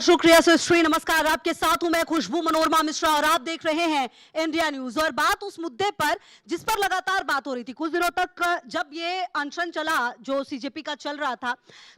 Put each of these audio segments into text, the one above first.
शुक्रिया सुश्री, नमस्कार। आपके साथ हूं मैं खुशबू मनोरमा मिश्रा और आप देख रहे हैं इंडिया न्यूज। और बात उस मुद्दे पर जिस पर लगातार बात हो रही थी कुछ दिनों तक, जब ये अनशन चला जो सीजेपी का चल रहा था,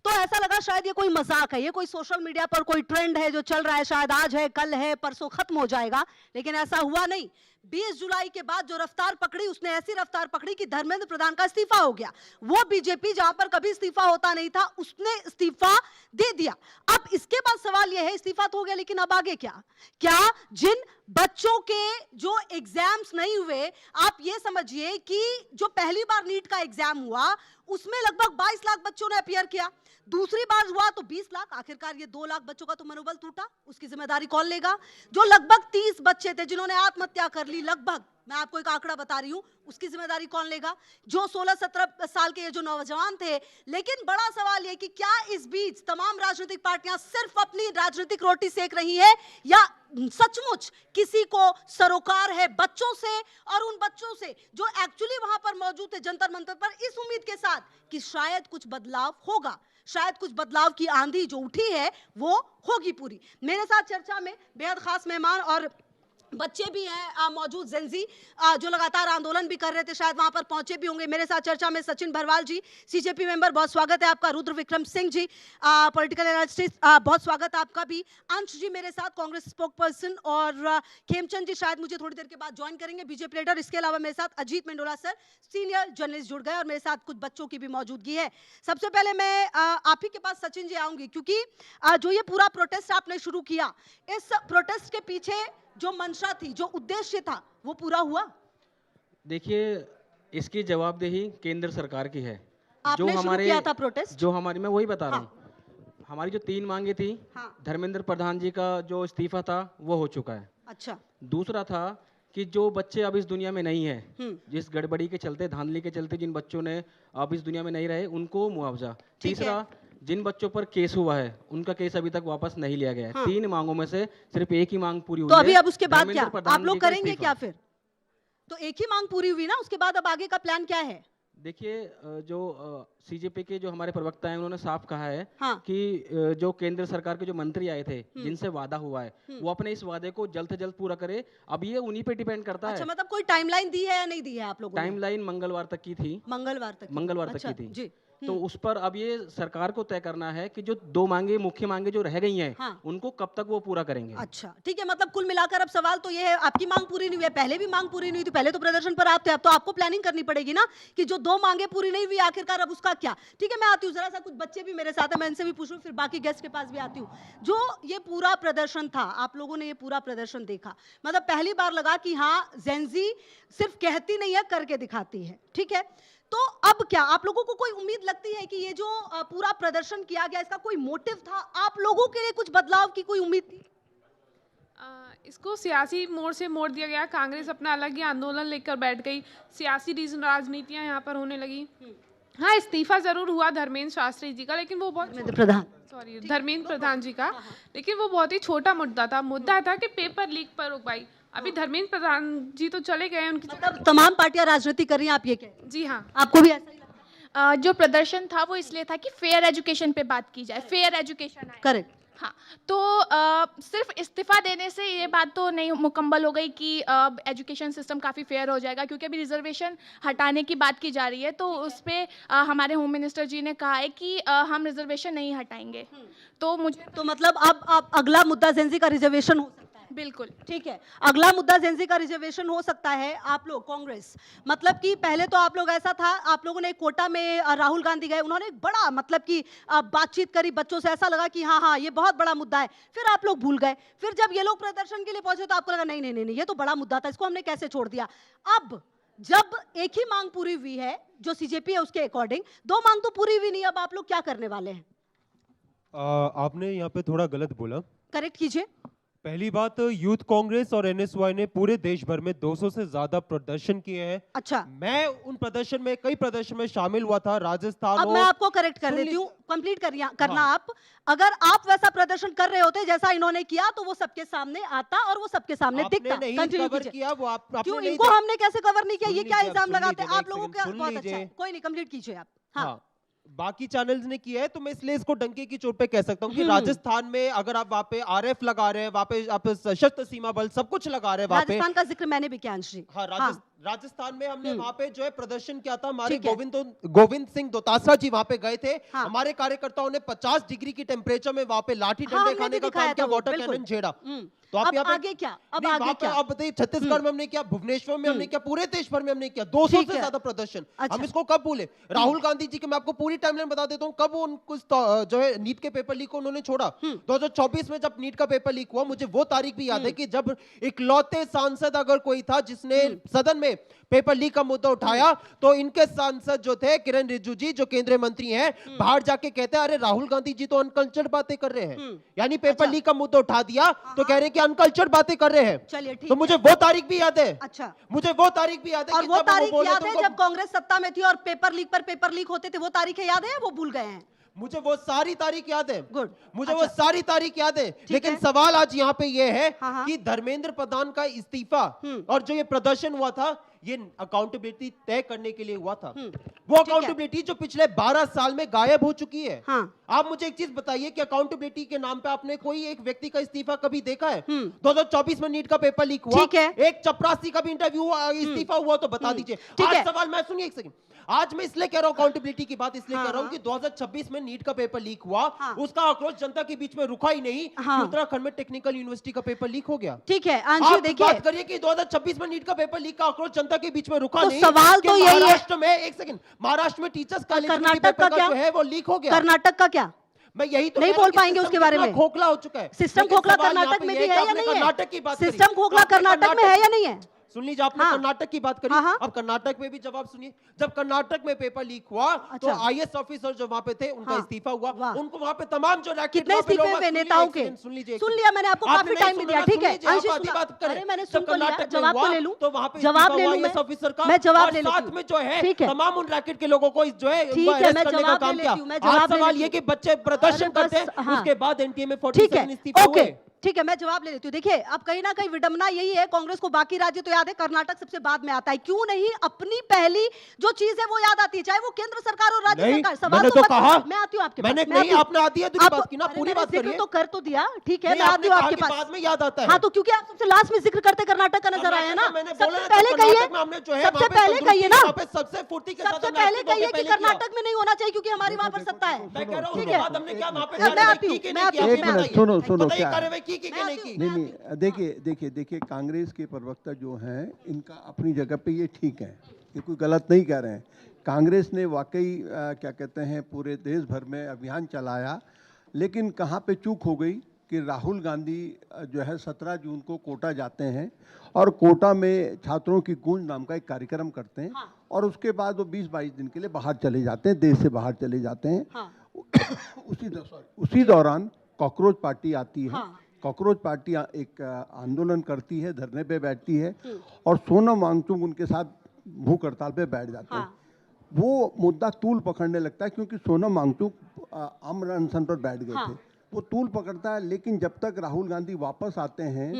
तो ऐसा लगा शायद ये कोई मजाक है, ये कोई सोशल मीडिया पर कोई ट्रेंड है जो चल रहा है, शायद आज है, कल है, परसों खत्म हो जाएगा। लेकिन ऐसा हुआ नहीं। 20 जुलाई के बाद जो रफ्तार पकड़ी, उसने ऐसी रफ्तार पकड़ी कि धर्मेंद्र प्रधान का इस्तीफा हो गया। वो बीजेपी जहां पर कभी इस्तीफा होता नहीं था, उसने इस्तीफा दे दिया। अब इसके बाद सवाल यह है, इस्तीफा तो हो गया, लेकिन अब आगे क्या? क्या जिन बच्चों के जो एग्जाम्स नहीं हुए, आप ये समझिए कि जो पहली बार नीट का एग्जाम हुआ उसमें लगभग 22 लाख बच्चों ने अपियर किया, दूसरी बार हुआ तो 20 लाख, आखिरकार ये 2 लाख बच्चों का तो मनोबल टूटा, उसकी जिम्मेदारी कौन लेगा? जो लगभग 30 बच्चे थे जिन्होंने आत्महत्या कर ली, लगभग, मैं आपको एक आंकड़ा बता रही हूं, उसकी जिम्मेदारी कौन लेगा? जो 16-17 साल के ये जो नौजवान थे। लेकिन बड़ा सवाल ये कि क्या इस बीच तमाम राजनीतिक पार्टियां सिर्फ अपनी राजनीतिक रोटी सेक रही है, या सचमुच किसी को सरोकार है बच्चों से, और उन बच्चों से जो एक्चुअली वहां पर मौजूद थे जंतर मंतर पर, इस उम्मीद के साथ कि शायद कुछ बदलाव होगा, शायद कुछ बदलाव की आंधी जो उठी है वो होगी पूरी। मेरे साथ चर्चा में बेहद खास मेहमान और बच्चे भी हैं मौजूद, जेंजी जो लगातार आंदोलन भी कर रहे थे, शायद वहां पर पहुंचे भी होंगे। मेरे साथ चर्चा में सचिन भरवाल जी, सीजेपी मेंबर, बहुत स्वागत है आपका। रुद्र विक्रम सिंह जी, पॉलिटिकल एनालिस्ट, बहुत स्वागत है आपका भी। अंश जी मेरे साथ, कांग्रेस स्पोक पर्सन, और खेमचंद जी शायद मुझे थोड़ी देर के बाद ज्वाइन करेंगे, बीजेपी लीडर। इसके अलावा मेरे साथ अजीत मेंडोला सर, सीनियर जर्नलिस्ट जुड़ गए, और मेरे साथ कुछ बच्चों की भी मौजूदगी है। सबसे पहले मैं आप ही के पास सचिन जी आऊंगी, क्योंकि जो ये पूरा प्रोटेस्ट आपने शुरू किया, इस प्रोटेस्ट के पीछे जो मंशा थी, जो उद्देश्य था, वो पूरा हुआ? देखिए, इसकी जवाबदेही केंद्र सरकार की है। आपने जो हमारे किया था प्रोटेस्ट? जो हमारी, मैं वही बता रहा हाँ। हूँ, हमारी जो 3 मांगे थी, हाँ। धर्मेंद्र प्रधान जी का जो इस्तीफा था वो हो चुका है। अच्छा। दूसरा था कि जो बच्चे अब इस दुनिया में नहीं है, जिस गड़बड़ी के चलते, धांधली के चलते जिन बच्चों ने अब इस दुनिया में नहीं रहे, उनको मुआवजा। तीसरा, जिन बच्चों पर केस हुआ है उनका केस अभी तक वापस नहीं लिया गया है। हाँ। 3 मांगों में से सिर्फ एक ही मांग पूरी हुई तो है। अभी अब उसके बाद क्या आप लोग करेंगे क्या फिर? तो एक ही मांग पूरी हुई ना, उसके बाद अब आगे का प्लान क्या है? देखिए, जो सीजेपी के जो हमारे प्रवक्ता हैं, उन्होंने साफ कहा है हाँ। कि जो केंद्र सरकार के जो मंत्री आए थे, जिनसे वादा हुआ है, वो अपने इस वादे को जल्द से जल्द पूरा करे। अब ये उन्हीं पे डिपेंड करता है। अच्छा, मतलब कोई टाइमलाइन दी है या नहीं दी है आप लोगों ने? टाइमलाइन मंगलवार तक की थी। मंगलवार तक की थी जी। तो उस पर अब ये सरकार को तय करना है कि जो 2 मांगे, मुख्य मांगे जो रह गई हैं, हाँ। उनको कब तक वो पूरा करेंगे। अच्छा, ठीक है। मतलब कुल मिलाकर अब सवाल तो ये है, आपकी मांग पूरी नहीं हुई है, पहले भी मांग पूरी नहीं हुई थी, पहले तो प्रदर्शन पर आप थे, अब तो आपको प्लानिंग करनी पड़ेगी ना कि जो 2 मांगे पूरी नहीं हुई, आखिरकार अब उसका क्या? ठीक है, मैं आती हूँ, जरा सा कुछ बच्चे भी मेरे साथ है, मैं इनसे भी पूछूं, फिर बाकी गेस्ट के पास भी आती हूँ। जो ये पूरा प्रदर्शन था, आप लोगों ने ये पूरा प्रदर्शन देखा, मतलब पहली बार लगा कि हाँ, जेंजी सिर्फ कहती नहीं है, करके दिखाती है, ठीक है। तो अब क्या आप लोगों को कोई उम्मीद लगती है कि ये जो पूरा प्रदर्शन किया गया, इसका कोई मोटिव था? आप लोगों के लिए कुछ बदलाव की कोई उम्मीद थी? इसको सियासी मोड़ से मोड़ दिया गया। कांग्रेस अपना अलग ही आंदोलन लेकर बैठ गई, सियासी राजनीतियां यहाँ पर होने लगी। हाँ, इस्तीफा जरूर हुआ धर्मेंद्र शास्त्री जी का, लेकिन वो बहुत धर्मेंद्र प्रधान जी का, लेकिन वो बहुत ही छोटा मुद्दा था। मुद्दा था कि पेपर लीक पर रुकवाई। अभी धर्मेंद्र प्रधान जी तो चले गए, उनकी मतलब तमाम पार्टियां राजनीति कर रही हैं, आप ये कह रहे हैं? जी हाँ। आपको भी ऐसा ही लगता? जो प्रदर्शन था वो इसलिए था कि फेयर एजुकेशन पे बात की जाए, फेयर एजुकेशन है। करेक्ट। हाँ, तो सिर्फ इस्तीफा देने से ये बात तो नहीं मुकम्मल हो गई कि एजुकेशन सिस्टम काफ़ी फेयर हो जाएगा, क्योंकि अभी रिजर्वेशन हटाने की बात की जा रही है। तो उस पर हमारे होम मिनिस्टर जी ने कहा है कि हम रिजर्वेशन नहीं हटाएंगे। तो मुझे तो मतलब अब अगला मुद्दा जेंजी का रिजर्वेशन हो सकता है? बिल्कुल ठीक है, अगला मुद्दा जेंजी का रिजर्वेशन हो सकता है। आप लोग कांग्रेस, मतलब कि पहले तो आप लोग ऐसा था, आप लोगों ने कोटा में राहुल गांधी गए, उन्होंने एक बड़ा मतलब कि बातचीत करी बच्चों से, ऐसा लगा कि हाँ हाँ ये बहुत बड़ा मुद्दा है। फिर आप लोग भूल गए, फिर जब ये लोग प्रदर्शन के लिए पहुंचे तो आपको लगा नहीं नहीं नहीं, ये तो बड़ा मुद्दा था, इसको हमने कैसे छोड़ दिया। अब जब एक ही मांग पूरी हुई है, जो सीजेपी है उसके अकॉर्डिंग, 2 मांग तो पूरी हुई नहीं, अब आप लोग क्या करने वाले हैं? आपने यहाँ पे थोड़ा गलत बोला, करेक्ट कीजिए। पहली बात, यूथ कांग्रेस और एनएसवाई ने पूरे देश भर में 200 से ज्यादा प्रदर्शन किए हैं। अच्छा, मैं उन प्रदर्शन में, कई प्रदर्शन में शामिल हुआ था, राजस्थान। अब मैं आपको करेक्ट कर देती हूँ, कंप्लीट करना हाँ। आप। अगर आप वैसा प्रदर्शन कर रहे होते जैसा इन्होंने किया, तो वो सबके सामने आता और वो सबके सामने दिखता। नहीं कंटिन्यू कवर कीजिए। किया, वो आपने क्यों नहीं इनको हमने कैसे कवर नहीं किया? ये सुन क्या लीजिए, इल्जाम सुन लगाते हैं लीजिए, आप लोगों एक का? सेकंड, बहुत सुन अच्छा है, लीजिए। कोई नहीं, कंप्लीट कीजिए आप। हाँ, बाकी चैनल्स ने किया है, तो मैं इसलिए इसको डंके की चोट पे कह सकता हूँ कि राजस्थान में अगर आप वहाँ पे आरएफ लगा रहे हैं, वहाँ पे आप सशस्त्र सीमा बल सब कुछ लगा रहे हैं वहाँ पे। राजस्थान का जिक्र मैंने भी किया अंशी। हाँ, राजस्थान में हमने वहाँ पे जो है प्रदर्शन किया था। हमारे गोविंद सिंह दोतासरा जी वहाँ पे गए थे। हमारे कार्यकर्ताओं ने 50 डिग्री की टेम्परेचर में वहाँ पे लाठी डंडे खाने का काम किया, वाटर कैनन छेड़ा। तो आप यहाँ पे आगे क्या, अब आगे क्या? आप बताइए, छत्तीसगढ़ में हमने किया, भुवनेश्वर में हमने किया, पूरे देश भर में हमने किया 200 से ज्यादा प्रदर्शन। हम इसको कब भूले? राहुल गांधी जी के मैं आपको पूरी टाइमलाइन बता देता हूँ कब उनको जो है नीट के पेपर लीक को उन्होंने छोड़ा। 2024 में जब नीट का पेपर लीक हुआ, मुझे वो तारीख भी याद है कि जब इकलौते सांसद अगर कोई था जिसने सदन में पेपर लीक का मुद्दा उठाया, तो इनके सांसद जो थे किरण रिजिजू जी जो केंद्रीय मंत्री हैं, बाहर जाके कहते हैं अरे राहुल गांधी जी तो अनकल्चर्ड बातें कर रहे हैं। यानी पेपर लीक का मुद्दा उठा दिया तो कह रहे हैं कि अनकल्चर्ड बातें कर रहे हैं। चलिए ठीक तो मुझे वो तारीख भी याद है। अच्छा, मुझे वो तारीख भी याद है। और वो तारीख याद है जब कांग्रेस सत्ता में थी और पेपर लीक पर पेपर लीक होते थे, वो तारीखें याद है? वो भूल गए हैं? मुझे वो सारी तारीख याद है। गुड, मुझे वो सारी तारीख याद है। लेकिन सवाल आज यहाँ पे ये है कि धर्मेंद्र प्रधान का इस्तीफा और जो ये प्रदर्शन हुआ था, ये अकाउंटेबिलिटी तय करने के लिए हुआ था। वो अकाउंटेबिलिटी जो पिछले 12 साल में गायब हो चुकी है। आप मुझे एक चीज बताइए कि अकाउंटेबिलिटी के नाम पे आपने कोई एक व्यक्ति का इस्तीफा कभी देखा है? 2024 में नीट का पेपर लीक हुआ, एक चपरासी का भी इंटरव्यू इस्तीफा हुआ, तो बता दीजिए। आज सवाल मैं सुनिए एक सेकंड, आज मैं इसलिए कह रहा हूं अकाउंटेबिलिटी की बात इसलिए कह रहा हूं कि 2026 में नीट का पेपर लीक हुआ, उसका आक्रोश जनता के बीच में रुका ही नहीं कि उत्तराखंड में टेक्निकल यूनिवर्सिटी का पेपर लीक हो गया। ठीक है अंशु, देखिए बात करिए कि 2026 में नीट का पेपर लीक का आक्रोश जनता के बीच में रुका नहीं। सवाल तो यही है, महाराष्ट्र में एक सेकंड, महाराष्ट्र में टीचर्स का कर्नाटक का क्या जो है वो लीक हो गया। कर्नाटक का क्या? मैं यही तो नहीं बोल पाएंगे उसके बारे में। खोखला हो चुका है सिस्टम। खोखला कर्नाटक में भी है या नहीं है? कर्नाटक की बात, सिस्टम खोखला कर्नाटक में है या नहीं है? सुन लीजिए, आपने कर्नाटक की बात करी। अब कर्नाटक में भी जवाब सुनिए। जब कर्नाटक में पेपर लीक हुआ तो आईएएस ऑफिसर जो वहां पे थे उनका इस्तीफा हुआ। उनको वहां पे तमाम जो रैकेट, कितने इस्तीफे हुए नेताओं के? सुन लीजिए, सुन लिया मैंने, आपको काफी टाइम भी दिया। ठीक है अंशु, अरे मैंने सुन तो लिया, जवाब तो ले लूं, तो वहां पे जवाब ले लूं मैं, ऑफिसर का, मैं जवाब ले साथ में जो है तमाम उन रैकेट के लोगों को जो है मैं जवाब ले लेती हूं। आज सवाल ये कि बच्चे प्रदर्शन करते हैं, उसके बाद एनटीए में 47 इस्तीफे हुए। ठीक है, मैं जवाब ले लेती हूँ। देखिए, अब कहीं ना कहीं विडंबना यही है, कांग्रेस को बाकी राज्य तो याद है, कर्नाटक सबसे बाद में आता है। क्यों नहीं अपनी पहली जो चीज है वो याद आती है, चाहे वो केंद्र सरकार और राज्य सरकार। सवाल तो कहा, मैं आती हूँ आपके पास। नहीं, आपने आधी अधूरी बात की ना, पूरी बात करिए। तो कर तो दिया, ठीक है, मैं आती हूँ आपके पास। बाद में याद आता है। हाँ, तो क्योंकि आप सबसे लास्ट में जिक्र करते कर्नाटक का नजर आया ना, सबसे पहले कहिए, सबसे पहले कहिए ना, सबसे फुर्ती के साथ सबसे पहले कहिए कि कर्नाटक में नहीं होना चाहिए क्योंकि हमारी वहां पर सत्ता है। ठीक है, हमने क्या वहां पे मैं आती हूँ। एक मिनट सुनो क्या है? कार्रवाई की नहीं की? नहीं, देखिए कांग्रेस के प्रवक्ता जो हैं इनका अपनी जगह पे ये ठीक है, ये कोई गलत नहीं कह रहे हैं। कांग्रेस ने वाकई क्या कहते हैं पूरे देश भर में अभियान चलाया, लेकिन कहाँ पे चूक हो गई कि राहुल गांधी जो है 17 जून को कोटा जाते हैं और कोटा में छात्रों की गूंज नाम का एक कार्यक्रम करते हैं और उसके बाद वो 20-22 दिन के लिए बाहर चले जाते हैं, देश से बाहर चले जाते हैं। उसी दौरान कॉकरोच पार्टी आती है। कॉकरोच पार्टी एक आंदोलन करती है, धरने पे बैठती है और सोनम वांगचुक उनके साथ भूख हड़ताल पे बैठ जाते हैं। वो मुद्दा तूल पकड़ने लगता है क्योंकि सोनम वांगचुक आमरण अनशन पर बैठ गए थे। वो तूल पकड़ता है, लेकिन जब तक राहुल गांधी वापस आते हैं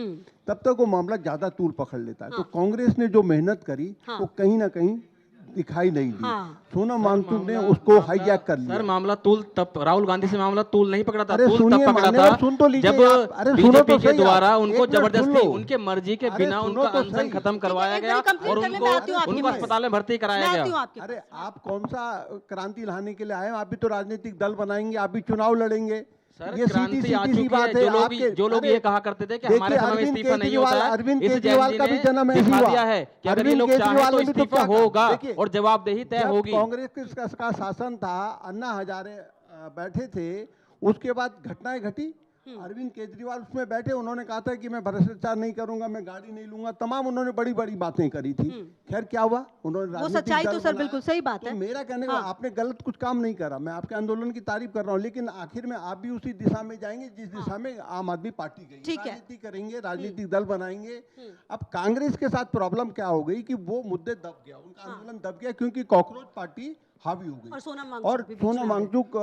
तब तक वो मामला ज्यादा तूल पकड़ लेता है। तो कांग्रेस ने जो मेहनत करी वो कहीं ना कहीं दिखाई नहीं दी। सोनम वांगचुक ने उसको हाईजैक कर लिया। सर, मामला तूल तब राहुल गांधी से मामला तूल नहीं पकड़ा था। अरे तूल तब पकड़ा था सुन तो लीजिए, जब बीजेपी के द्वारा उनको जबरदस्ती उनके मर्जी के बिना उनका अनशन खत्म करवाया गया और उनको अस्पताल में भर्ती कराया गया। अरे आप कौन सा क्रांति लाने के लिए आए? आप भी तो राजनीतिक दल बनाएंगे, आप भी चुनाव लड़ेंगे। सर, ये क्रांति आ चुकी है। जो लोग ये कहा करते थे कि हमारे समय में इस्तीफा नहीं होता है, अरविंद इस केजरीवाल का भी जन्म ऐसे दिखा हुआ दिया है कि अगर ये लोग चाहे तो इस्तीफा होगा और जवाबदेही तय होगी। कांग्रेस का शासन था, अन्ना हजारे बैठे थे, उसके बाद घटनाएं घटी। अरविंद केजरीवाल उसमें बैठे, उन्होंने कहा था कि मैं भ्रष्टाचार नहीं करूंगा, मैं गाड़ी नहीं लूंगा, तमाम उन्होंने बड़ी बड़ी बातें करी थी। खैर क्या हुआ, उन्होंने वो सच्चाई तो सर बिल्कुल सही बात है। मेरा कहने का आपने गलत कुछ काम नहीं करा, मैं आपके आंदोलन की तारीफ कर रहा हूँ, लेकिन आखिर में आप भी उसी दिशा में जाएंगे जिस दिशा में आम आदमी पार्टी गई। राजनीति करेंगे, राजनीतिक दल बनाएंगे। अब कांग्रेस के साथ प्रॉब्लम क्या हो गई कि वो मुद्दे दब गया, उनका आंदोलन दब गया क्योंकि कॉकरोच पार्टी हावी हो गई और सोनम वांगचुक और भी बीच सोनम में वांगचुक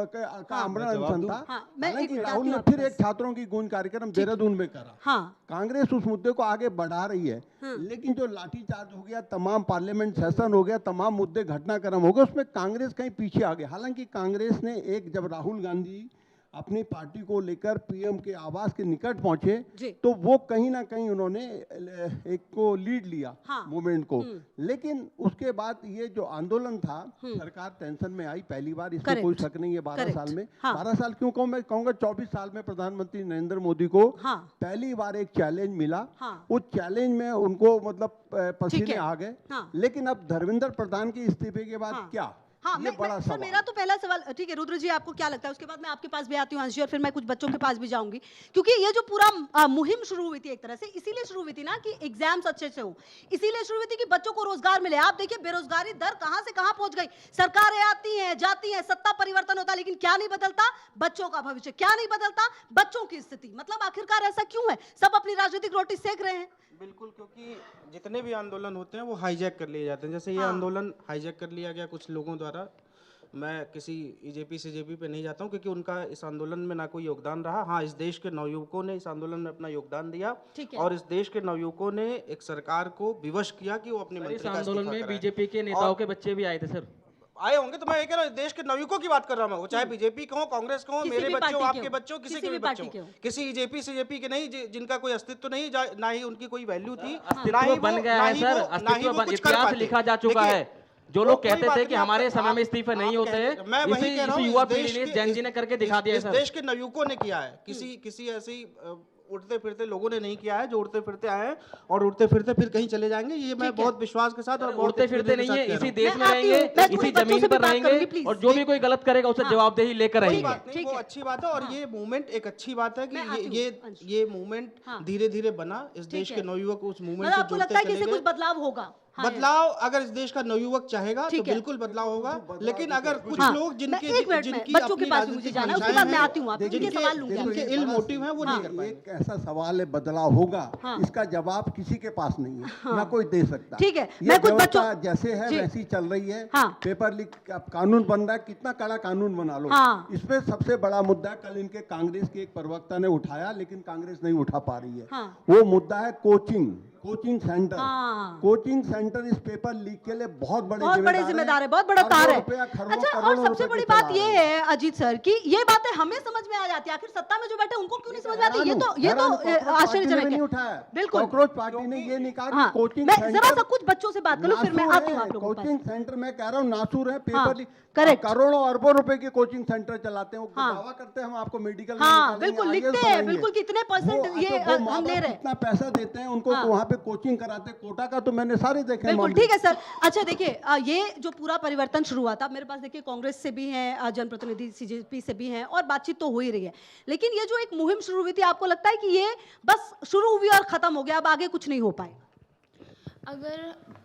का आमरण अनशन था। हाँ, मैं एक हालांकि मिनट राहुल आती ने हूँ फिर आपके एक छात्रों की गूंज कार्यक्रम देहरादून में करा। हाँ कांग्रेस उस मुद्दे को आगे बढ़ा रही है, लेकिन जो लाठीचार्ज हो गया, तमाम पार्लियामेंट सेशन हो गया, तमाम मुद्दे घटनाक्रम हो गए, उसमें कांग्रेस कहीं पीछे आ गई। हालांकि कांग्रेस ने एक जब राहुल गांधी अपनी पार्टी को लेकर पीएम के आवास के निकट जी। पहुंचे तो वो कहीं ना कहीं उन्होंने एक को लीड लिया हाँ। मूवमेंट को। लेकिन उसके बाद ये जो आंदोलन था, सरकार टेंशन में आई पहली बार, इसमें Correct. कोई शक नहीं है। 12 Correct. साल में हाँ। 12 साल क्यों कहूँ, मैं कहूँगा 24 साल में प्रधानमंत्री नरेंद्र मोदी को हाँ। पहली बार एक चैलेंज मिला। हाँ। उस चैलेंज में उनको मतलब पसीने है। आ गए। हाँ। लेकिन अब धर्मेंद्र प्रधान के इस्तीफे के बाद हाँ। क्या, हाँ, ये बड़ा सर सवाल। मेरा तो पहला सवाल, ठीक है रुद्र जी आपको क्या लगता है, उसके बाद मैं आपके पास भी आती हूँ अंशी, और फिर मैं कुछ बच्चों के पास भी जाऊंगी, क्योंकि ये जो पूरा मुहिम शुरू हुई थी एक तरह से इसीलिए शुरू हुई थी ना कि एग्जाम्स अच्छे से हो, इसीलिए शुरू हुई थी कि बच्चों को रोजगार मिले। आप देखिए बेरोजगारी दर कहां से कहां पहुंच गई, सरकारें आती हैं जाती हैं, सत्ता परिवर्तन होता है, लेकिन क्या नहीं बदलता, बच्चों का भविष्य क्या नहीं बदलता, बच्चों की स्थिति। मतलब आखिरकार ऐसा क्यों है, सब अपनी राजनीतिक रोटी सेक रहे हैं। बिल्कुल, क्योंकि जितने भी आंदोलन होते हैं वो हाईजैक कर लिए जाते हैं। जैसे ये आंदोलन हाईजैक कर लिया गया कुछ लोगों द्वारा। मैं किसी बीजेपी सीजेपी पे नहीं जाता हूँ, क्योंकि उनका इस आंदोलन में ना कोई योगदान रहा। हाँ, इस देश के नवयुवकों ने इस आंदोलन में अपना योगदान दिया, और इस देश के नवयुवकों ने एक सरकार को विवश किया कि वो अपने इस मंत्री का आंदोलन इस्तीफा में कराए। बीजेपी के नेताओं के बच्चे भी आए थे सर। आए होंगे, तो मैं ये कह रहा हूँ देश के नवयुवकों की बात कर रहा हूँ मैं, वो चाहे बीजेपी का हो, कांग्रेस का हो, किसी मेरे भी बच्चों, पार्टी के आपके हो, बच्चों, किसी किसी के भी भी पार्टी बच्चों, के हो। किसी बीजेपी सीजेपी के नहीं जिनका कोई अस्तित्व नहीं, ना ही उनकी कोई वैल्यू थी, अस्तित्व बन गया है सर, अस्तित्व इतिहास लिखा जा चुका है। जो लोग कहते थे कि हमारे समय में इस्तीफे नहीं होते, मैं वही कह रहा हूँ, युवा पीढ़ी ने जैन जी ने करके दिखा दिया इस सर। देश के नवयुवकों ने किया है, किसी ऐसी उड़ते फिरते लोगों ने नहीं किया है, जो उड़ते फिरते आए हैं और उड़ते फिरते फिर कहीं चले जाएंगे। ये मैं बहुत विश्वास के साथ और बहुत उड़ते फिरते नहीं है, इसी देश में मैं आती रहेंगे, हूँ, मैं इसी थोड़ी बच्चों जमीन से भी पर बात करूंगी, रहेंगे, please। और जो भी कोई गलत करेगा उसे जवाबदेही लेकर कोई रहेंगे। बात नहीं, वो अच्छी बात है। और ये मूवमेंट एक अच्छी बात है कि ये मूवमेंट धीरे धीरे बना, इस देश के नवयुवक उस मूवमेंट से आपको जुड़ते लगता है कि चले इससे कुछ गए। बदलाव होगा? बदलाव अगर इस देश का नवयुवक चाहेगा तो बिल्कुल बदलाव होगा, लेकिन अगर कुछ लोग जिनकी बच्चों के पास मुझे जाना है, उसके बाद मैं आती हूँ, आप जिनके सवाल लूंगी। जिनके इल मोटिव है वो नहीं कर पाएंगे। एक ऐसा सवाल है, बदलाव होगा, इसका जवाब किसी के पास नहीं है, ना कोई दे सकता। ठीक है, ये मैं कुछ व्यवस्था बच्चों जैसे है वैसी चल रही है। हाँ। पेपर लीक अब कानून बन रहा है, कितना कड़ा कानून बना लो। हाँ। इसमें सबसे बड़ा मुद्दा कल इनके कांग्रेस के एक प्रवक्ता ने उठाया, लेकिन कांग्रेस नहीं उठा पा रही है। हाँ। वो मुद्दा है कोचिंग सेंटर। हाँ। कोचिंग सेंटर इस पेपर लीक के लिए बहुत बड़े जिम्मेदार है, बहुत बड़ा तार है। खरबों अच्छा, और करोड़ों सबसे रुपए बड़ी के बात चला ये रहे हैं। है अजीत सर कि ये बातें हमें समझ में आ जाती है, आखिर सत्ता में जो बैठे उनको क्यों नहीं समझ में आती? ये तो आश्चर्यजनक नहीं है। उठाया, बिल्कुल। कांग्रेस पार्टी ने ये नहीं कहा हाँ, कि कोचिंग मैं सेंटर जरा सा कुछ बच्चों से बात कर लूं, फिर मैं आती हूँ आप लोगों के पास। कोचिंग सेंटर में कह रहा हूँ नासूर है, हाँ, पेपर लीक correct। करोड़ों अरबों रुपए के कोचिंग सेंटर चलाते हैं, वो हाँ। दावा करते हैं हम आपको मेडिकल में हाँ, निकालेंगे, बिल्कुल IAS लिखते हैं, बनाएंगे। बिल्कुल कितने परसेंट वो- ये अच्छा, वो हम माँ ले बाप रहे हैं। कितना पैसा देते हैं उनको, हाँ। तो वहाँ पे कोचिंग कराते, कोटा का तो मैंने सारे देखे बिल्कुल मामले। ठीक है सर। अच्छा देखिए, ये जो पूरा परिवर्तन शुरू हुआ था, मेरे पास देखिए कांग्रेस से भी हैं जनप्रतिनिधि, सीजेपी से भी हैं, और बातचीत तो हो ही रही है, लेकिन ये जो एक मुहिम शुरू हुई थी, आपको लगता है कि ये बस शुरू हुई और खत्म हो गया, अब आगे कुछ नहीं हो पाए?